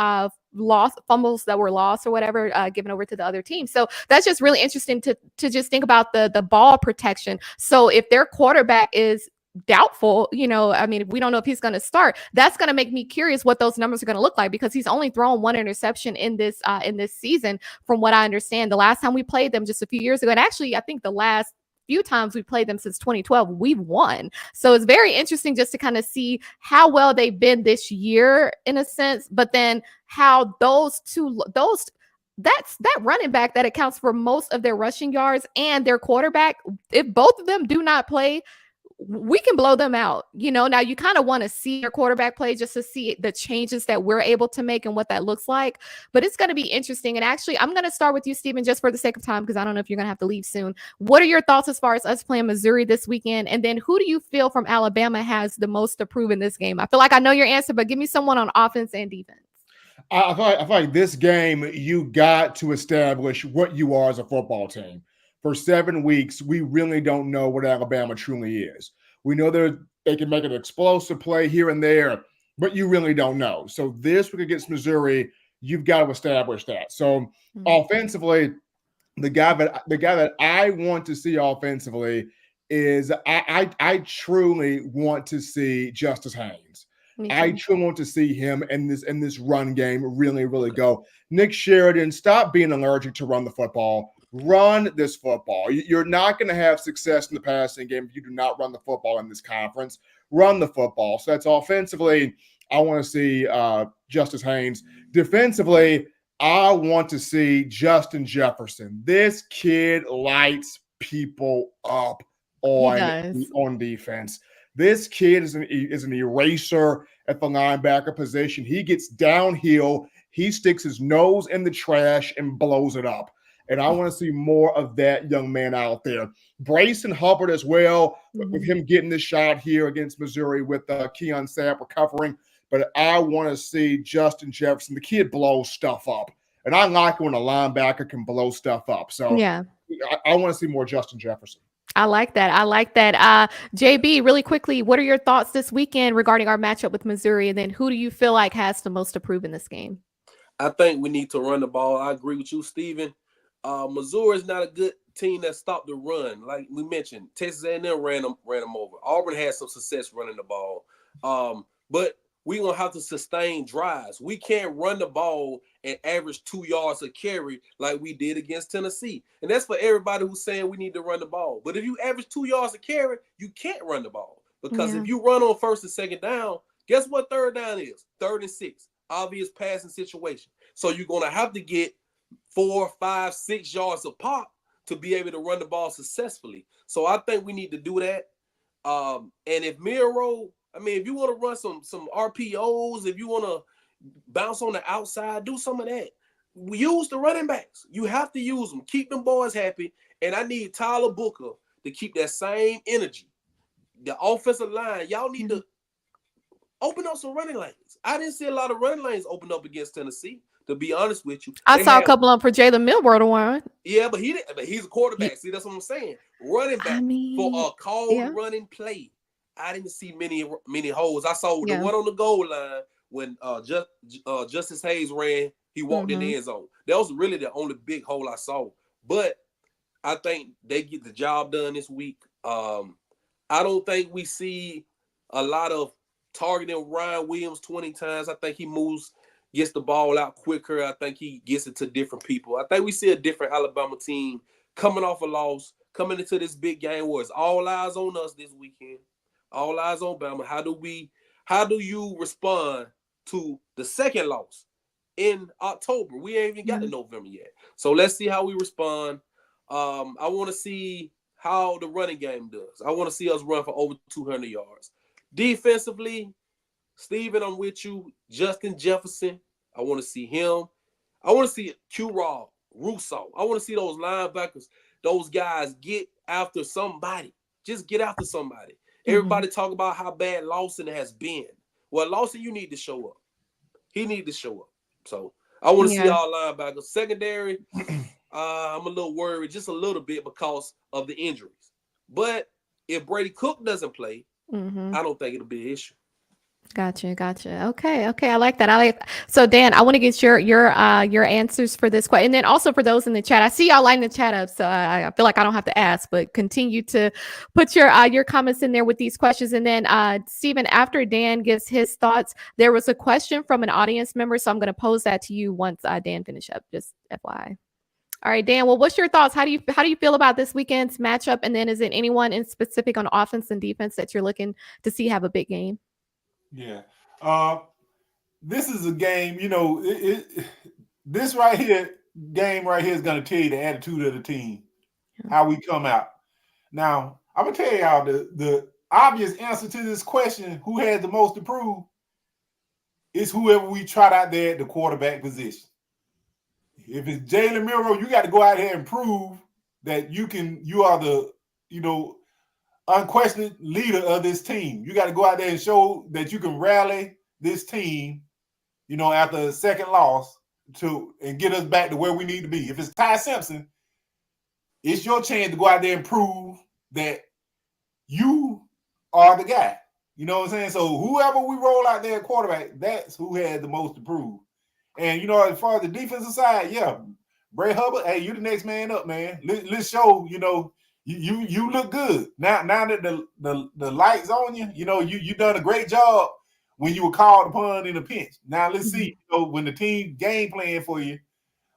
fumbles that were lost or whatever, given over to the other team. So that's just really interesting to just think about the ball protection. So if their quarterback is doubtful, if we don't know if he's going to start, that's going to make me curious what those numbers are going to look like, because he's only thrown 1 interception in this season, from what I understand. The last time we played them just a few years ago, and actually I think the last few times we played them since 2012, we've won. So it's very interesting just to kind of see how well they've been this year, in a sense, but then how that running back that accounts for most of their rushing yards and their quarterback, if both of them do not play, we can blow them out. Now you kind of want to see your quarterback play just to see the changes that we're able to make and what that looks like. But it's going to be interesting. And actually, I'm going to start with you, Stephen, just for the sake of time, because I don't know if you're going to have to leave soon. What are your thoughts as far as us playing Missouri this weekend? And then who do you feel from Alabama has the most to prove in this game? I feel like I know your answer, but give me someone on offense and defense. I feel like this game, you got to establish what you are as a football team. For 7 weeks, we really don't know what Alabama truly is. We know they can make an explosive play here and there, but you really don't know. So this week against Missouri, you've got to establish that. So offensively, the guy that I want to see offensively is I truly want to see Justice Haynes. I truly want to see him in this run game really, really go. Nick Sheridan, stop being allergic to run the football. Run this football. You're not going to have success in the passing game if you do not run the football in this conference. Run the football. So that's offensively, I want to see Justice Haynes. Defensively, I want to see Justin Jefferson. This kid lights people up on defense. This kid is an eraser at the linebacker position. He gets downhill. He sticks his nose in the trash and blows it up. And I want to see more of that young man out there. Brayson Hubbard as well, with him getting this shot here against Missouri with Keon Sapp recovering. But I want to see Justin Jefferson. The kid blows stuff up. And I like when a linebacker can blow stuff up. So yeah, I want to see more Justin Jefferson. I like that. JB, really quickly, what are your thoughts this weekend regarding our matchup with Missouri? And then who do you feel like has the most to prove in this game? I think we need to run the ball. I agree with you, Stephen. Missouri is not a good team that stopped the run. Like we mentioned, Texas A&M ran them over. Auburn had some success running the ball. But we're going to have to sustain drives. We can't run the ball and average 2 yards a carry like we did against Tennessee. And that's for everybody who's saying we need to run the ball. But if you average 2 yards a carry, you can't run the ball. Because if you run on 1st and 2nd down, guess what 3rd down is? 3rd and 6. Obvious passing situation. So you're going to have to get 4, 5, 6 yards a pop to be able to run the ball successfully. So I think we need to do that. And if Miro, I mean, if you want to run some RPOs, if you want to bounce on the outside, do some of that. We use the running backs. You have to use them. Keep them boys happy. And I need Tyler Booker to keep that same energy. The offensive line, y'all need to open up some running lanes. I didn't see a lot of running lanes open up against Tennessee, to be honest with you. I saw a couple of them for Jalen Milroe to one. Yeah, but he's a quarterback. See, that's what I'm saying. Running back for a called running play. I didn't see many holes. I saw the one on the goal line when Justice Hayes ran. He walked in the end zone. That was really the only big hole I saw. But I think they get the job done this week. I don't think we see a lot of targeting Ryan Williams 20 times. I think he gets the ball out quicker. I think he gets it to different people. I think we see a different Alabama team coming off a loss, coming into this big game where it's all eyes on us this weekend. All eyes on Bama. How do you respond to the second loss in October? We ain't even got to November yet. So let's see how we respond. I want to see how the running game does. I want to see us run for over 200 yards. Defensively, Steven, I'm with you. Justin Jefferson, I want to see him. I want to see Q-Raw, Russo. I want to see those linebackers, those guys get after somebody. Just get after somebody. Everybody talk about how bad Lawson has been. Well, Lawson, you need to show up. He need to show up. So I want to see our linebackers. Secondary, I'm a little worried just a little bit because of the injuries. But if Brady Cook doesn't play, I don't think it'll be an issue. Gotcha. Okay. I like that. So Dan, I want to get your answers for this question, and then also for those in the chat. I see y'all lining the chat up, so I feel like I don't have to ask, but continue to put your comments in there with these questions. And then Stephen, after Dan gives his thoughts, there was a question from an audience member, so I'm going to pose that to you once Dan finish up. Just FYI. All right, Dan. Well, what's your thoughts? How do you feel about this weekend's matchup? And then is it anyone in specific on offense and defense that you're looking to see have a big game? Yeah. This is a game, this game right here is going to tell you the attitude of the team, how we come out. Now, I'm going to tell y'all the obvious answer to this question, who has the most to prove, is whoever we trot out there at the quarterback position. If it's Jalen Milroe, you got to go out here and prove that you are the, unquestioned leader of this team. You got to go out there and show that you can rally this team, after a second loss and get us back to where we need to be. If it's Ty Simpson, it's your chance to go out there and prove that you are the guy. You know what I'm saying? So whoever we roll out there at quarterback, that's who had the most to prove. And, as far as the defensive side, Bray Hubbard, hey, you the next man up, man. Let's show, you look good. Now that the light's on you, you done a great job when you were called upon in a pinch. Now let's see, when the team game plan for you,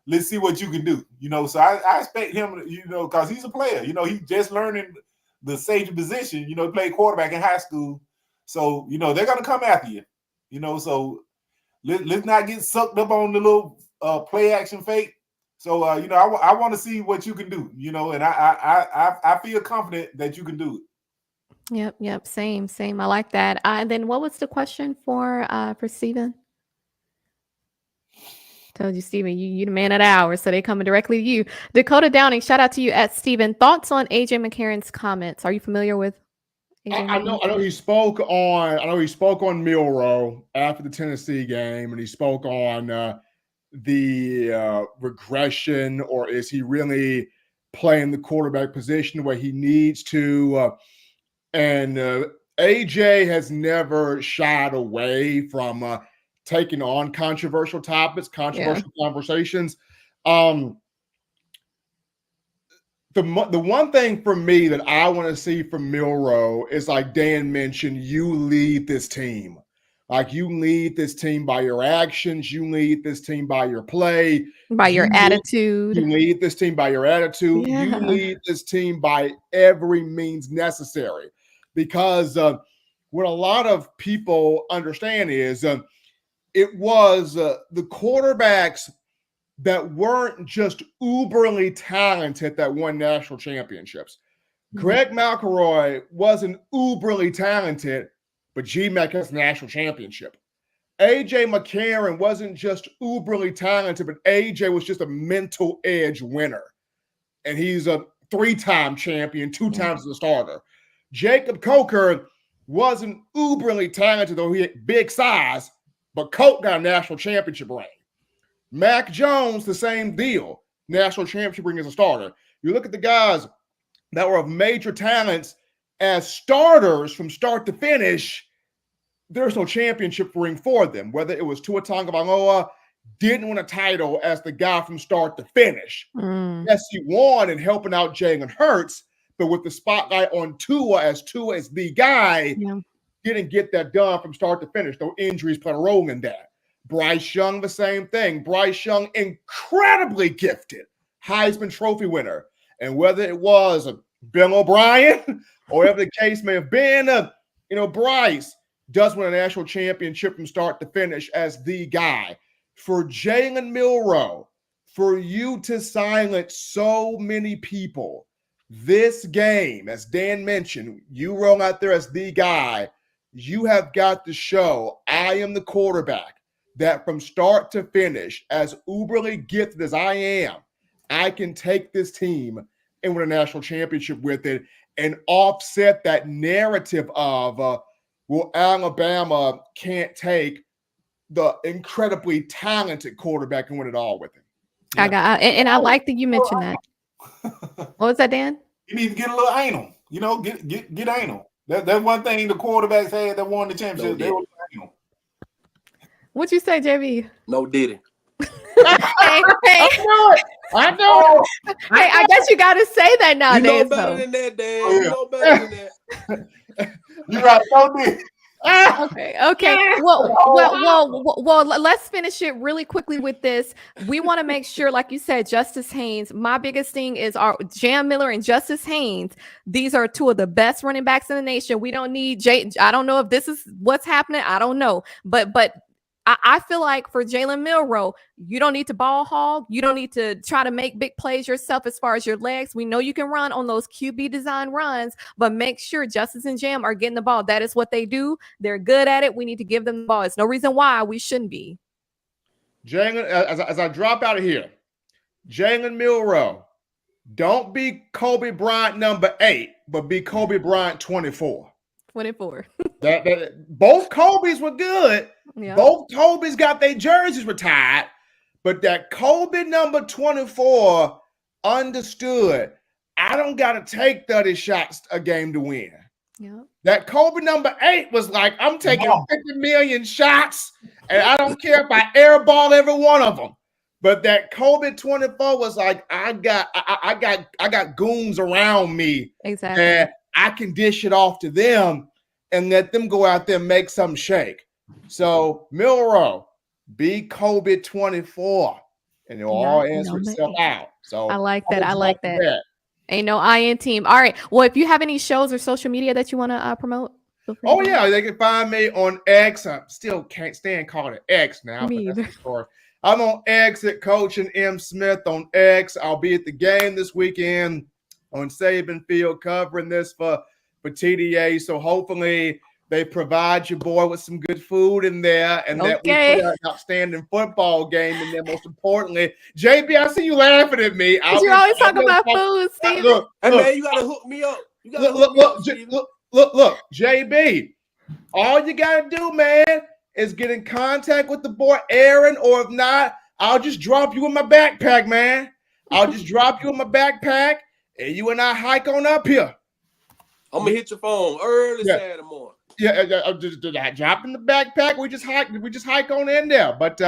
let's see what you can do. So I expect him, because he's a player. He's just learning the safety position. He played quarterback in high school. So, they're gonna come after you. So let's not get sucked up on the little play action fake. So, I want to see what you can do, and I feel confident that you can do it. Yep. Same. I like that. And then what was the question for Steven? Told you, Steven, you the man of the hour, so they coming directly to you. Dakota Downing, shout out to you at Steven. Thoughts on AJ McCarron's comments? Are you familiar with AJ? I know he spoke on Milroe after the Tennessee game, and he spoke on the regression, or is he really playing the quarterback position where he needs to? And AJ has never shied away from taking on controversial topics, controversial conversations. The one thing for me that I want to see from Milroe is, like Dan mentioned, you lead this team. Like, you lead this team by your actions. You lead this team by your play. By your attitude. You lead this team by your attitude. Yeah. You lead this team by every means necessary. Because what a lot of people understand is it was the quarterback's that weren't just uberly talented that won national championships. Greg McElroy wasn't uberly talented, but GMAC has a national championship. AJ McCarron wasn't just uberly talented, but AJ was just a mental edge winner. And he's a 3-time champion, 2 times as a starter. Jacob Coker wasn't uberly talented, though he had big size, but Coke got a national championship ring. Mac Jones, the same deal. National championship ring as a starter. You look at the guys that were of major talents as starters from start to finish, there's no championship ring for them. Whether it was Tua Tagovailoa, didn't win a title as the guy from start to finish. Yes, he won in helping out Jalen Hurts, but with the spotlight on Tua as the guy, didn't get that done from start to finish. Though injuries played a role in that. Bryce Young, the same thing. Bryce Young, incredibly gifted, Heisman Trophy winner. And whether it was Bill O'Brien or whatever the case may have been, Bryce does win a national championship from start to finish as the guy. For Jalen Milroe, for you to silence so many people, this game, as Dan mentioned, you roll out there as the guy, you have got to show I am the quarterback that from start to finish, as uberly gifted as I am, I can take this team and win a national championship with it and offset that narrative of, well, Alabama can't take the incredibly talented quarterback and win it all with him. I like that you mentioned that. What was that, Dan? You need to get a little anal. Get anal. That's one thing the quarterbacks had that won the championship. They were anal. What'd you say, JB? No diddy. Hey. I know it. Hey, I guess you got to say that nowadays. You know better than that, Dan. Oh, yeah. You know better than that. You're right. So did. Okay. Well, let's finish it really quickly with this. We want to make sure, like you said, Justice Haynes. My biggest thing is our Jam Miller and Justice Haynes. These are 2 of the best running backs in the nation. We don't need I don't know if this is what's happening. I don't know, but I feel like for Jalen Milroe, you don't need to ball hog. You don't need to try to make big plays yourself as far as your legs. We know you can run on those QB design runs, but make sure Justice and Jam are getting the ball. That is what they do. They're good at it. We need to give them the ball. It's no reason why we shouldn't be. Jalen, as I drop out of here, Jalen Milroe, don't be Kobe Bryant number 8, but be Kobe Bryant 24. 24. Both Kobe's were good. Yeah. Both Kobe's got their jerseys retired, but that Kobe number 24 understood, I don't got to take 30 shots a game to win. Yeah. That Kobe number 8 was like, I'm taking 50 million shots, and I don't care if I airball every one of them. But that Kobe 24 was like, I got goons around me. Exactly. And I can dish it off to them and let them go out there and make some shake. So Milroe, be Kobe 24, and it'll all answer itself out. So I like that. I like that. Ain't no IN team. All right. Well, if you have any shows or social media that you want to promote. Oh yeah, they can find me on X. I still can't stand calling it X now. Me either. I'm on X at Coaching M. Smith on X. I'll be at the game this weekend on Saban Field covering this for TDA. So hopefully they provide your boy with some good food in there, and that we put an outstanding football game in there. Most importantly, JB, I see you laughing at me. You always talk about food, Steve. Look, man, you gotta hook me up. Look, JB. All you gotta do, man, is get in contact with the boy Aaron, or if not, I'll just drop you in my backpack, man. I'll just drop you in my backpack, and you and I hike on up here. I'm gonna hit your phone early Saturday morning. Yeah, just drop in the backpack. We just hike on in there. But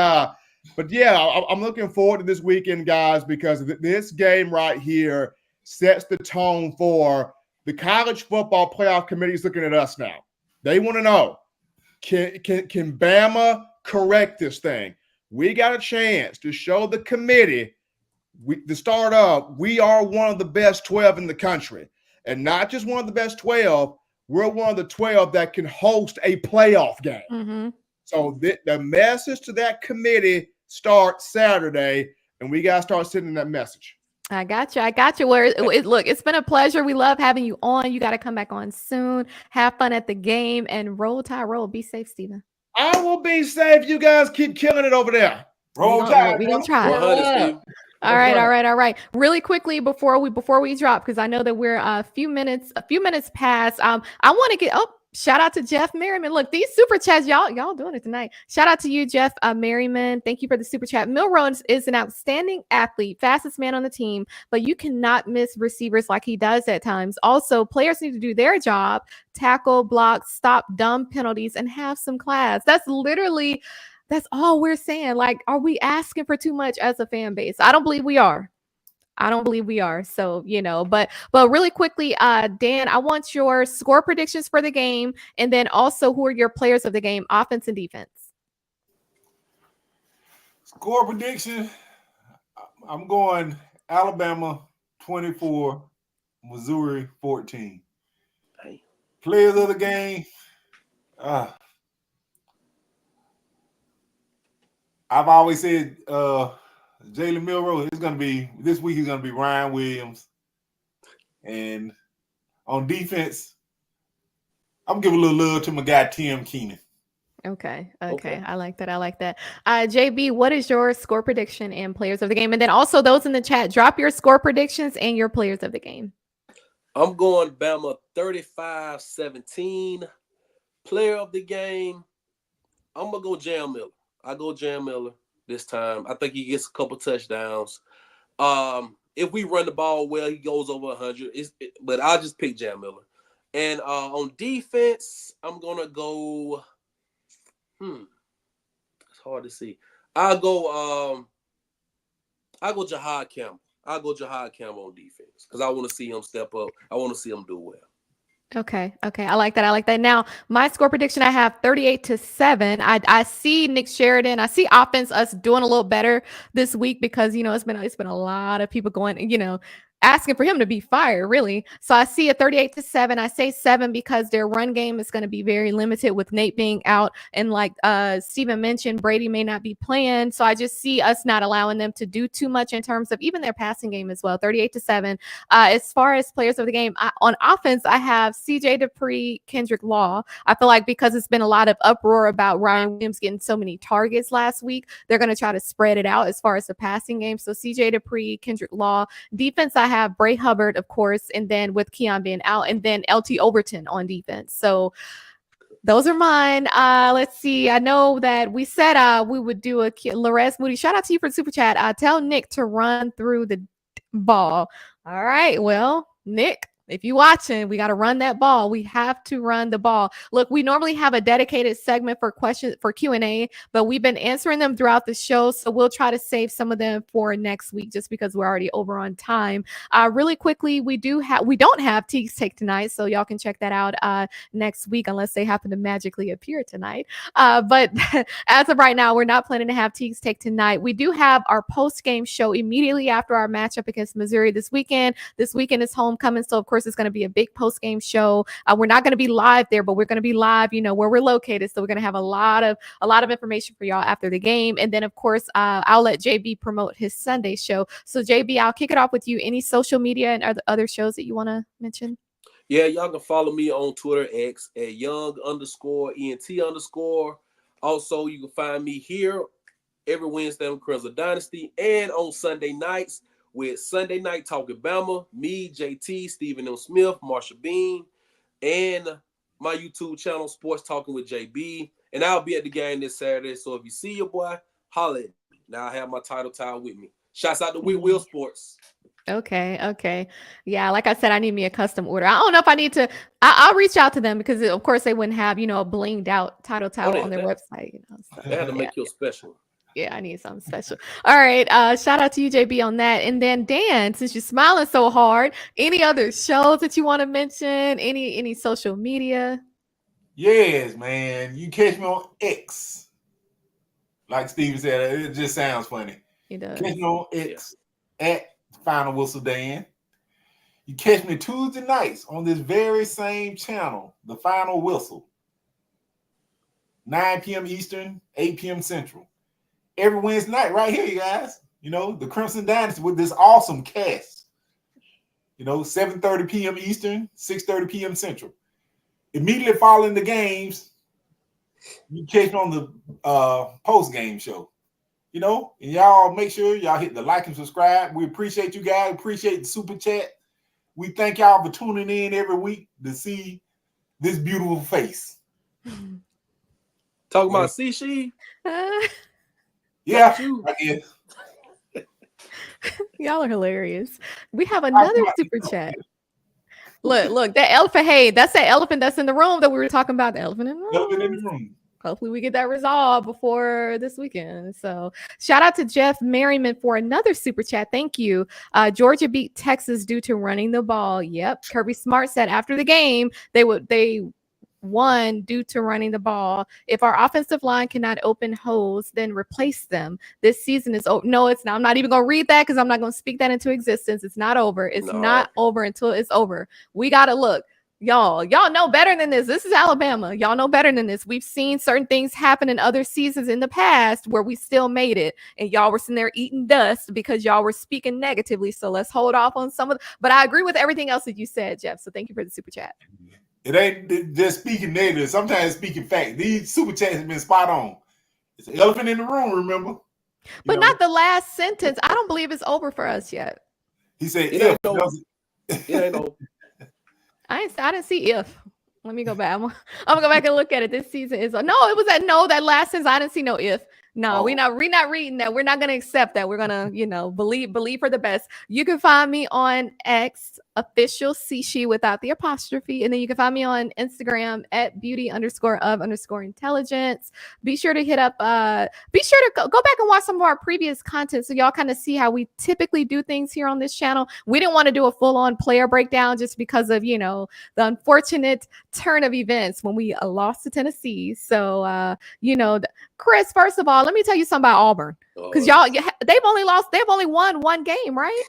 yeah, I'm looking forward to this weekend, guys, because this game right here sets the tone for the college football playoff committee. Is looking at us now. They want to know, can Bama correct this thing? We got a chance to show the committee, to start off, we are one of the best 12 in the country, and not just one of the best 12. We're one of the 12 that can host a playoff game. Mm-hmm. So the message to that committee starts Saturday. and we got to start sending that message. I got you. I got you. Look, it's been a pleasure. We love having you on. You got to come back on soon. Have fun at the game and roll Tide roll. Be safe, Steven. I will be safe. You guys keep killing it over there. Roll Tide. We gonna try. 100, Steve. All right. Really quickly before we drop, because I know that we're a few minutes past. I want to get shout out to Jeff Merriman. Look, these super chats, y'all doing it tonight. Shout out to you, Jeff Merriman. Thank you for the super chat. Milrose is an outstanding athlete, fastest man on the team, but you cannot miss receivers like he does at times. Also, players need to do their job, tackle, block, stop dumb penalties, and have some class. That's all we're saying. Like, are we asking for too much as a fan base? I don't believe we are. So, but really quickly, Dan, I want your score predictions for the game. And then also, who are your players of the game, offense and defense? Score prediction. I'm going Alabama 24, Missouri 14. Hey. Players of the game. I've always said Jalen Milroe is going to be this week. He's going to be Ryan Williams, and on defense, I'm giving a little love to my guy Tim Keenan. Okay. I like that. JB, what is your score prediction and players of the game? And then also those in the chat, drop your score predictions and your players of the game. I'm going Bama 35-17. Player of the game, I'm gonna go Jam Miller. I go Jam Miller this time. I think he gets a couple touchdowns. If we run the ball well, he goes over 100. But I'll just pick Jam Miller. And on defense, I'm gonna go. It's hard to see. I'll go Jahad Campbell. I'll go Jahad Campbell on defense because I want to see him step up. I want to see him do well. Okay. I like that. Now, my score prediction, I have 38-7. I see Nick Sheridan. I see offense us doing a little better this week because, it's been a lot of people going, asking for him to be fired, really. So I see a 38-7. I say 7 because their run game is going to be very limited with Nate being out. And like Steven mentioned, Brady may not be playing. So I just see us not allowing them to do too much in terms of even their passing game as well. 38-7. As far as players of the game, on offense, I have CJ Dupree, Kendrick Law. I feel like because it's been a lot of uproar about Ryan Williams getting so many targets last week, they're going to try to spread it out as far as the passing game. So CJ Dupree, Kendrick Law. Defense, I have Bray Hubbard, of course, and then with Keon being out, and then LT Overton on defense. So those are mine. Let's see. I know that we said we would do a Larez Moody. Shout out to you for the super chat. Tell Nick to run through the ball. All right. Well, Nick, if you're watching, we got to run that ball. We have to run the ball. Look, we normally have a dedicated segment for questions for Q&A, but we've been answering them throughout the show. So we'll try to save some of them for next week just because we're already over on time. Really quickly, we don't have Teague's Take tonight. So y'all can check that out next week unless they happen to magically appear tonight. But as of right now, we're not planning to have Teague's Take tonight. We do have our post-game show immediately after our matchup against Missouri this weekend. This weekend is homecoming. So of course, it's going to be a big post-game show. We're not going to be live there, but we're going to be live, where we're located. So we're going to have a lot of information for y'all after the game. And then of course, I'll let JB promote his Sunday show. So JB, I'll kick it off with you. Any social media and other shows that you want to mention? Yeah, y'all can follow me on Twitter X at young_ENT_. Also, you can find me here every Wednesday on Crimson Dynasty and on Sunday nights with Sunday Night Talking Bama, me, JT, Stephen M. Smith, Marsha Bean, and my YouTube channel, Sports Talking with JB. And I'll be at the game this Saturday. So if you see your boy, holla at me. Now I have my title towel with me. Shouts out to Will Sports. Okay. Yeah, like I said, I need me a custom order. I don't know if I need to. I'll reach out to them because, of course, they wouldn't have, a blinged out title towel on their website. So, they had to make you a special. Yeah, I need something special. All right. Shout out to you, JB, on that. And then Dan, since you're smiling so hard, any other shows that you want to mention? Any social media? Yes, man. You catch me on X. Like Steven said, it just sounds funny. He does. Catch me on X at Final Whistle Dan. You catch me Tuesday nights on this very same channel, The Final Whistle. 9 p.m. Eastern, 8 p.m. Central. Every Wednesday night right here, you guys. You know, the Crimson Dynasty with this awesome cast. You know, 7:30 p.m. Eastern, 6:30 p.m. Central. Immediately following the games, you catch on the post-game show. You know, and y'all make sure y'all hit the like and subscribe. We appreciate you guys. Appreciate the super chat. We thank y'all for tuning in every week to see this beautiful face. Talking about she. Yeah, I guess. Y'all are hilarious. We have another super chat. Look, that elephant. Hey, that's that elephant that's in the room that we were talking about. The elephant in the room. Elephant in the room. Hopefully we get that resolved before this weekend. So shout out to Jeff Merriman for another super chat. Thank you. Georgia beat Texas due to running the ball. Yep. Kirby Smart said after the game they won due to running the ball. If our offensive line cannot open holes, then replace them. This season is over. No, it's not. I'm not even going to read that because I'm not going to speak that into existence. It's not over. It's not over until it's over. We got to look. Y'all know better than this. This is Alabama. Y'all know better than this. We've seen certain things happen in other seasons in the past where we still made it, and y'all were sitting there eating dust because y'all were speaking negatively. So let's hold off on some of but I agree with everything else that you said, Jeff. So thank you for the super chat. It ain't just speaking negative. Sometimes speaking fact. These super chats have been spot on. It's an elephant in the room, remember? But not the last sentence. I don't believe it's over for us yet. He said, It ain't over. I didn't see if. Let me go back. I'm gonna go back and look at it. This season is no. It was that last sentence. I didn't see no if. No, we're not reading that. We're not gonna accept that. We're gonna, believe for the best. You can find me on X official Sishi without the apostrophe, and then you can find me on Instagram at beauty_of_intelligence. Be sure to hit up. Be sure to go back and watch some of our previous content so y'all kind of see how we typically do things here on this channel. We didn't want to do a full-on player breakdown just because of the unfortunate turn of events when we lost to Tennessee. So Chris, first of all, let me tell you something about Auburn, because they've only won one game, right?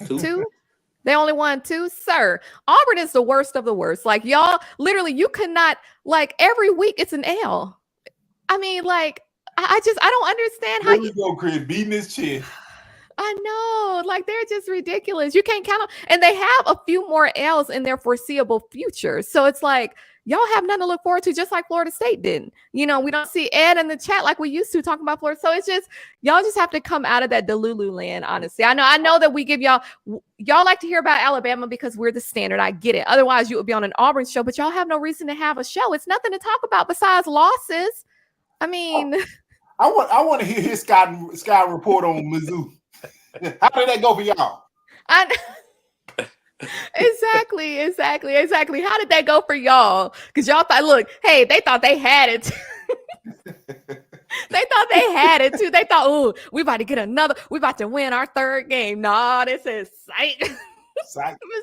Two. They only won two, sir. Auburn is the worst of the worst. Like, y'all, literally, you cannot, every week it's an L. I mean, I don't understand how you go, Chris, beating his chest. I know, they're just ridiculous. You can't count on, and they have a few more L's in their foreseeable future. So it's y'all have nothing to look forward to, just like Florida State didn't. We don't see Ed in the chat like we used to talking about Florida. So it's just, y'all just have to come out of that Delulu land, honestly. I know that we give y'all like to hear about Alabama because we're the standard. I get it. Otherwise, you would be on an Auburn show, but y'all have no reason to have a show. It's nothing to talk about besides losses. I mean, I want to hear his sky report on Mizzou. How did that go for y'all? Exactly. How did that go for y'all? Because y'all thought, they thought they had it. They thought they had it too. They thought, oh, we about to get another. We about to win our third game. Nah, this is sight. I'm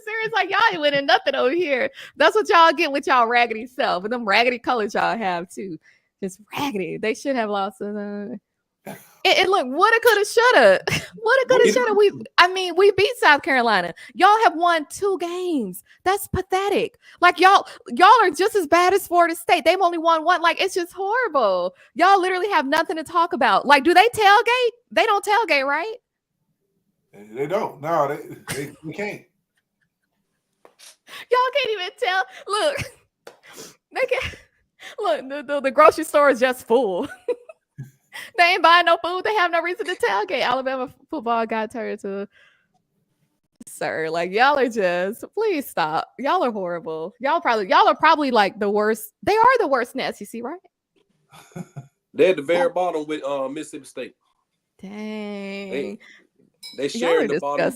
serious. Y'all ain't winning nothing over here. That's what y'all get with y'all raggedy self. And them raggedy colors y'all have too. Just raggedy. They should have lost. And look, woulda, coulda, shoulda. Woulda, coulda, shoulda. We beat South Carolina. Y'all have won 2 games. That's pathetic. Y'all are just as bad as Florida State. They've only won 1. It's just horrible. Y'all literally have nothing to talk about. Do they tailgate? They don't tailgate, right? They don't. No, they can't. Y'all can't even tell. Look, they can't. Look, the grocery store is just full. They ain't buying no food. They have no reason to tailgate. Alabama football got turned to, sir. Y'all are just, please stop. Y'all are horrible. Y'all are probably the worst. They are the worst in the SEC, right? They're at the very bottom with Mississippi State. Dang. They share the bottom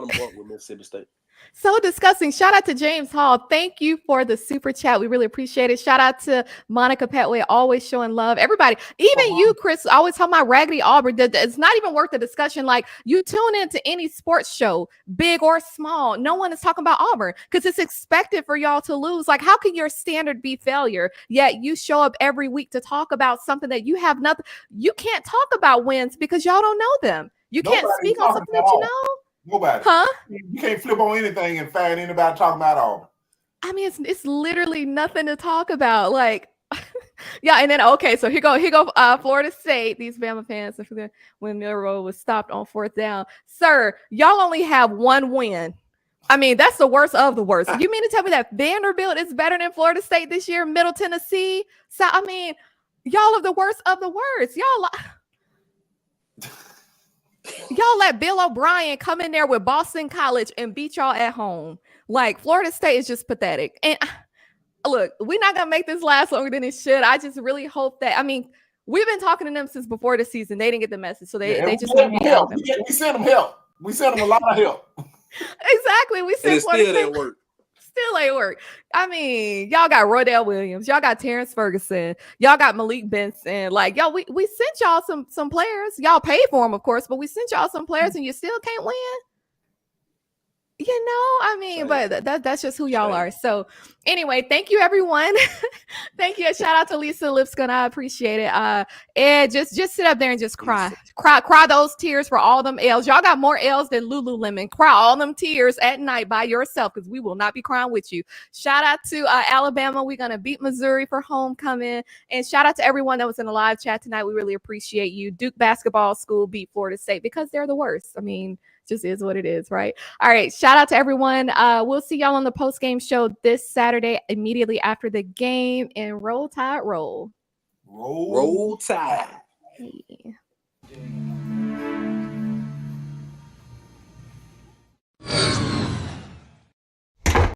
part with Mississippi State. So disgusting. Shout out to James Hall. Thank you for the super chat. We really appreciate it. Shout out to Monica Petway, always showing love. Everybody, even you, Chris, always talking about raggedy Auburn. It's not even worth the discussion. You tune into any sports show, big or small, no one is talking about Auburn because it's expected for y'all to lose. How can your standard be failure? Yet you show up every week to talk about something that you have nothing. You can't talk about wins because y'all don't know them. You can't speak on something that you know. Nobody. Huh? You can't flip on anything and find anybody talking about Auburn. I mean, it's literally nothing to talk about. Yeah, and then okay, so here go Florida State. These Bama fans when Milroe was stopped on 4th down. Sir, y'all only have one win. I mean, that's the worst of the worst. You mean to tell me that Vanderbilt is better than Florida State this year? Middle Tennessee? So I mean, y'all are the worst of the worst. Y'all let Bill O'Brien come in there with Boston College and beat y'all at home. Like, Florida State is just pathetic. And look, we're not going to make this last longer than it should. I just really hope that, I mean, we've been talking to them since before the season. They didn't get the message. So they just want to be help. We sent them help. We sent them a lot of help. Exactly. We sent Florida State at work. Still ain't work. I mean, y'all got Rodell Williams, y'all got Terrence Ferguson, y'all got Malik Benson. Like, y'all, we sent y'all some players. Y'all paid for them, of course, but we sent y'all some players, and you still can't win. You know, I mean, but that's just who y'all are. So anyway, thank you, everyone. Thank you. Shout out to Lisa Lipscomb. I appreciate it. And just sit up there and just cry those tears for all them L's. Y'all got more L's than Lululemon. Cry all them tears at night by yourself, because we will not be crying with you. Shout out to Alabama. We're going to beat Missouri for homecoming. And shout out to everyone that was in the live chat tonight. We really appreciate you. Duke Basketball School beat Florida State because they're the worst. I mean, just is what it is, right? All right, shout out to everyone. We'll see y'all on the post-game show this Saturday immediately after the game. And roll tide, roll. Roll Tide. Hey.